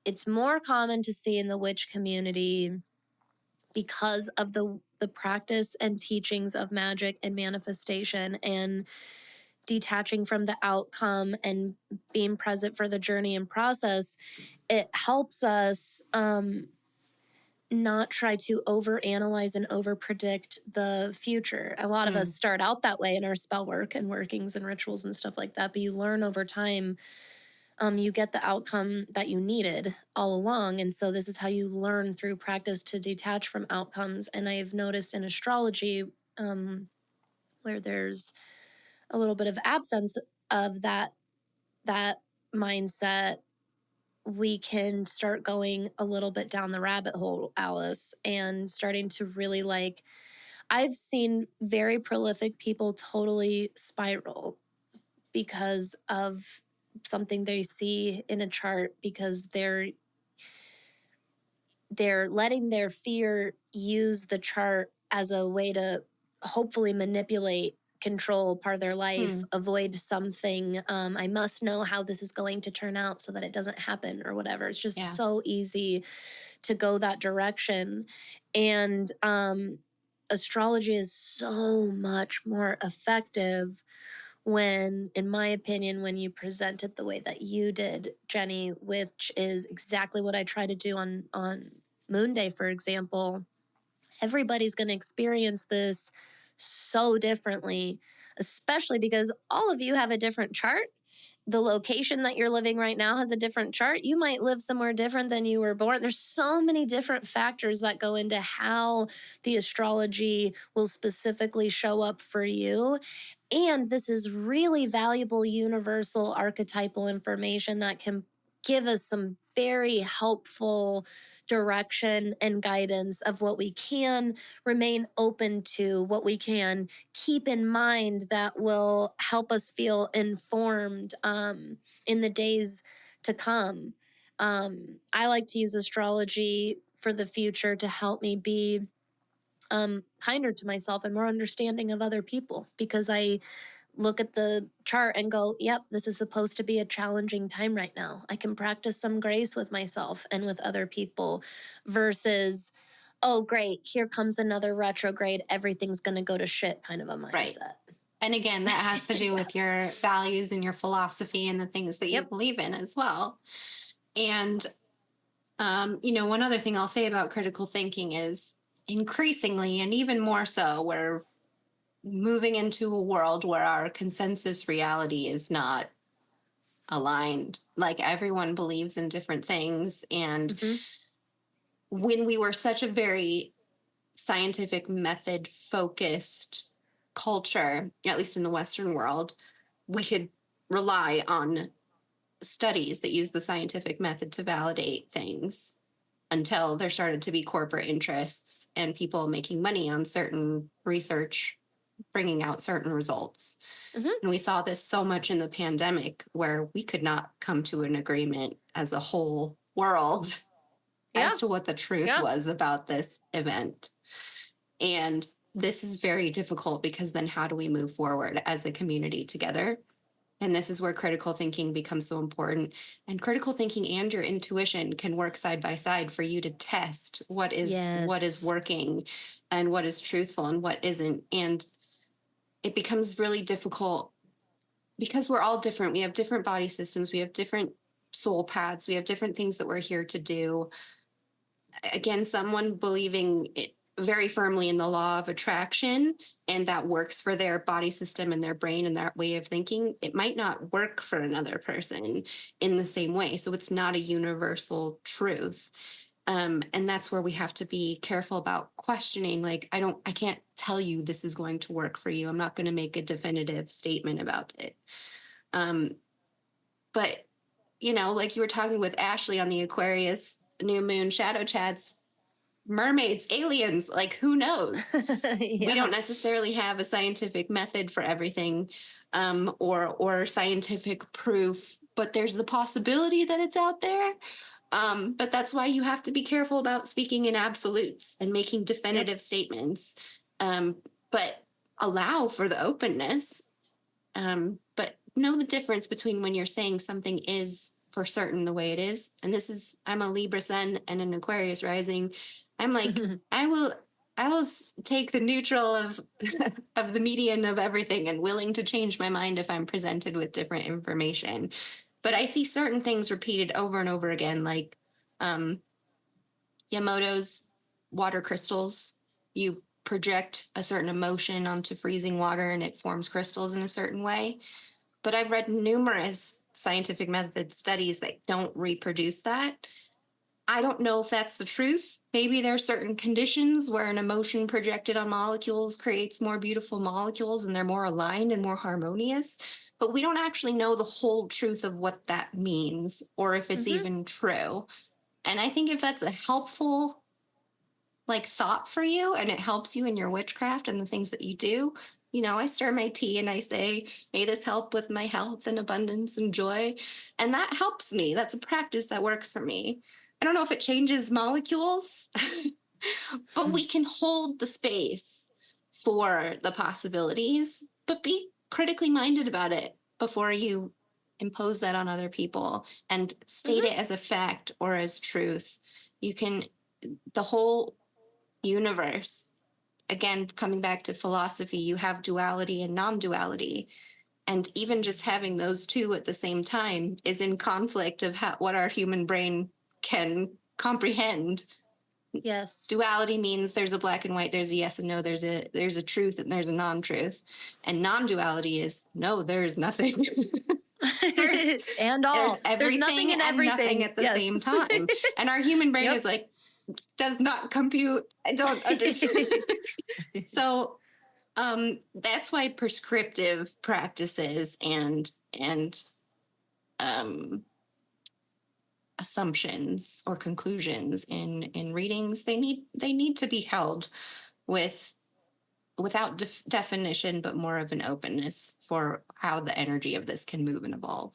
S1: it's more common to see in the witch community because of the practice and teachings of magic and manifestation, and detaching from the outcome and being present for the journey and process. It helps us not try to overanalyze and overpredict the future. A lot of us start out that way in our spell work and workings and rituals and stuff like that, but you learn over time. You get the outcome that you needed all along. And so this is how you learn through practice to detach from outcomes. And I've noticed in astrology, where there's a little bit of absence of that mindset, we can start going a little bit down the rabbit hole, Alice, and starting to really I've seen very prolific people totally spiral because of something they see in a chart, because they're letting their fear use the chart as a way to hopefully manipulate, control part of their life, avoid something. I must know how this is going to turn out so that it doesn't happen or whatever. It's just so easy to go that direction. And astrology is so much more effective when, in my opinion, when you present it the way that you did, Jenny, which is exactly what I try to do on Moon Day, for example. Everybody's going to experience this so differently, especially because all of you have a different chart. The location that you're living right now has a different chart. You might live somewhere different than you were born. There's so many different factors that go into how the astrology will specifically show up for you. And this is really valuable universal archetypal information that can give us some very helpful direction and guidance of what we can remain open to, what we can keep in mind that will help us feel informed in the days to come. I like to use astrology for the future to help me be kinder to myself and more understanding of other people, because I look at the chart and go, yep, this is supposed to be a challenging time right now. I can practice some grace with myself and with other people, versus, oh, great, here comes another retrograde, everything's going to go to shit kind of a mindset.
S2: Right. And again, that has to do with your values and your philosophy and the things that you believe in as well. And, one other thing I'll say about critical thinking is, increasingly, and even more so, we're moving into a world where our consensus reality is not aligned. Like, everyone believes in different things. And when we were such a very scientific method focused culture, at least in the Western world, we could rely on studies that use the scientific method to validate things, until there started to be corporate interests and people making money on certain research, bringing out certain results. And we saw this so much in the pandemic, where we could not come to an agreement as a whole world as to what the truth was about this event. And this is very difficult, because then how do we move forward as a community together? And this is where critical thinking becomes so important. And critical thinking and your intuition can work side by side for you to test what is working and what is truthful and what isn't. And it becomes really difficult because we're all different. We have different body systems. We have different soul paths. We have different things that we're here to do. Again, someone believing very firmly in the law of attraction, and that works for their body system and their brain and that way of thinking, it might not work for another person in the same way. So it's not a universal truth. And that's where we have to be careful about questioning. Like, I can't tell you this is going to work for you. I'm not going to make a definitive statement about it. But, like you were talking with Ashley on the Aquarius new moon shadow chats, mermaids, aliens, like, who knows? We don't necessarily have a scientific method for everything, or scientific proof, but there's the possibility that it's out there. But that's why you have to be careful about speaking in absolutes and making definitive statements. but allow for the openness. But know the difference between when you're saying something is for certain the way it is. And I'm a Libra sun and an Aquarius rising. I'm like, I will take the neutral of of the median of everything and willing to change my mind if I'm presented with different information. But I see certain things repeated over and over again, like Yamoto's water crystals. You project a certain emotion onto freezing water and it forms crystals in a certain way. But I've read numerous scientific method studies that don't reproduce that. I don't know if that's the truth. Maybe there are certain conditions where an emotion projected on molecules creates more beautiful molecules and they're more aligned and more harmonious. But we don't actually know the whole truth of what that means or if it's even true. And I think if that's a helpful thought for you and it helps you in your witchcraft and the things that you do, I stir my tea and I say, may this help with my health and abundance and joy. And that helps me. That's a practice that works for me. I don't know if it changes molecules, but we can hold the space for the possibilities, but be critically minded about it before you impose that on other people and state it as a fact or as truth. The whole universe, again, coming back to philosophy, you have duality and non-duality. And even just having those two at the same time is in conflict of what our human brain can comprehend.
S1: Yes.
S2: Duality means there's a black and white, there's a yes and no, there's a truth and there's a non-truth. And non-duality is no, there is nothing.
S1: There's everything
S2: There's
S1: nothing and everything
S2: nothing at the same time. And our human brain is like, does not compute. I don't understand. So that's why prescriptive practices and assumptions or conclusions in readings, they need to be held without definition, but more of an openness for how the energy of this can move and evolve.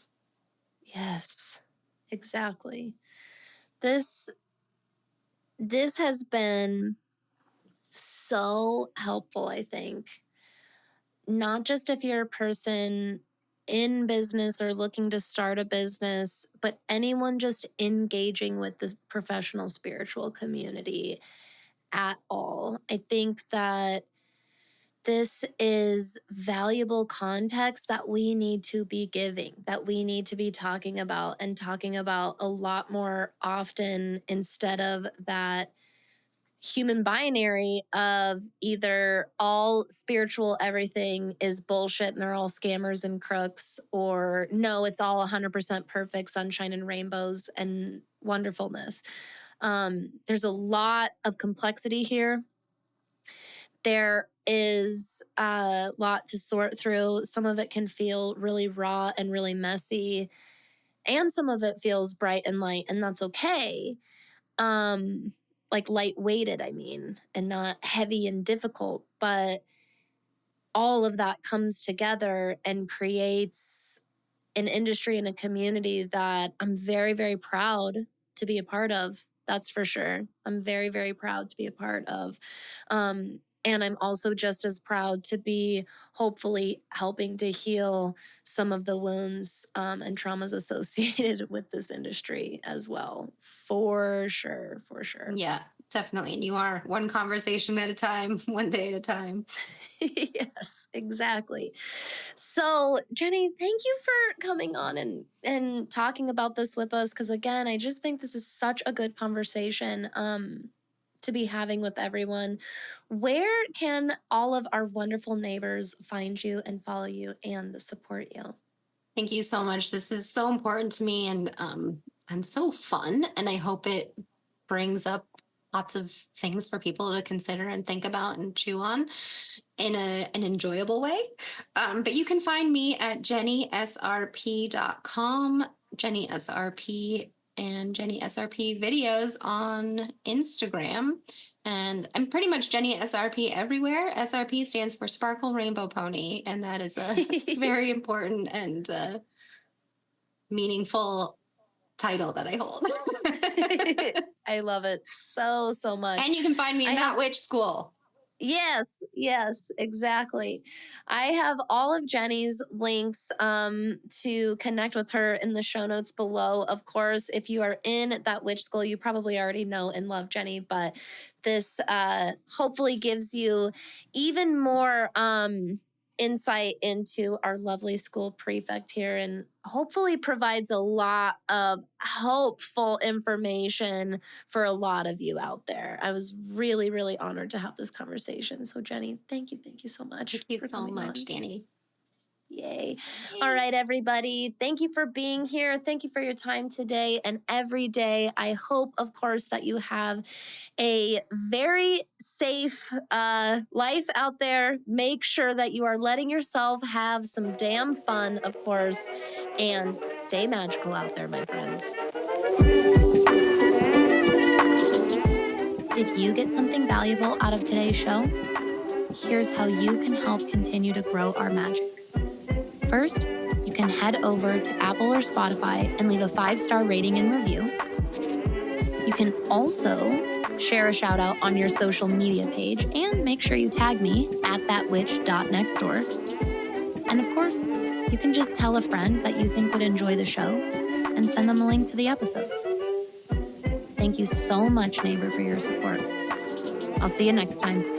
S1: Yes, exactly. This has been so helpful, I think. Not just if you're a person in business or looking to start a business, but anyone just engaging with the professional spiritual community at all. I think that this is valuable context that we need to be giving, that we need to be talking about and talking about a lot more often, instead of that human binary of either all spiritual everything is bullshit and they're all scammers and crooks, or no, it's all 100% perfect sunshine and rainbows and wonderfulness. There's a lot of complexity here. There is a lot to sort through. Some of it can feel really raw and really messy, and some of it feels bright and light, and that's okay. Like light-weighted, I mean, and not heavy and difficult, but all of that comes together and creates an industry and a community that I'm very, very proud to be a part of. That's for sure. I'm very, very proud to be a part of. And I'm also just as proud to be hopefully helping to heal some of the wounds and traumas associated with this industry as well. For sure, for sure.
S2: Yeah, definitely. And you are one conversation at a time, one day at a time.
S1: Yes, exactly. So, Jenny, thank you for coming on and talking about this with us. Because again, I just think this is such a good conversation to be having with everyone. Where can all of our wonderful neighbors find you and follow you and support you?
S2: Thank you so much. This is so important to me and so fun. And I hope it brings up lots of things for people to consider and think about and chew on in an enjoyable way. But you can find me at JennySRP.com, JennySRP and JennySRP videos on Instagram. And I'm pretty much JennySRP everywhere. SRP stands for Sparkle Rainbow Pony. And that is a very important and meaningful title that I hold.
S1: I love it so, so much.
S2: And you can find me in That Witch School.
S1: Yes, exactly. I have all of Jenny's links to connect with her in the show notes below. Of course, if you are in that witch school, you probably already know and love Jenny, but this hopefully gives you even more insight into our lovely school prefect here, and hopefully provides a lot of hopeful information for a lot of you out there. I was really, really honored to have this conversation. So, Jenny, thank you so much
S2: Thank you
S1: for
S2: so
S1: coming
S2: much,
S1: on.
S2: Danny.
S1: Yay. All right, everybody. Thank you for being here. Thank you for your time today and every day. I hope, of course, that you have a very safe life out there. Make sure that you are letting yourself have some damn fun, of course, and stay magical out there, my friends. Did you get something valuable out of today's show? Here's how you can help continue to grow our magic. First, you can head over to Apple or Spotify and leave a 5-star rating and review. You can also share a shout out on your social media page and make sure you tag me at thatwitch.nextdoor. And of course, you can just tell a friend that you think would enjoy the show and send them a link to the episode. Thank you so much, neighbor, for your support. I'll see you next time.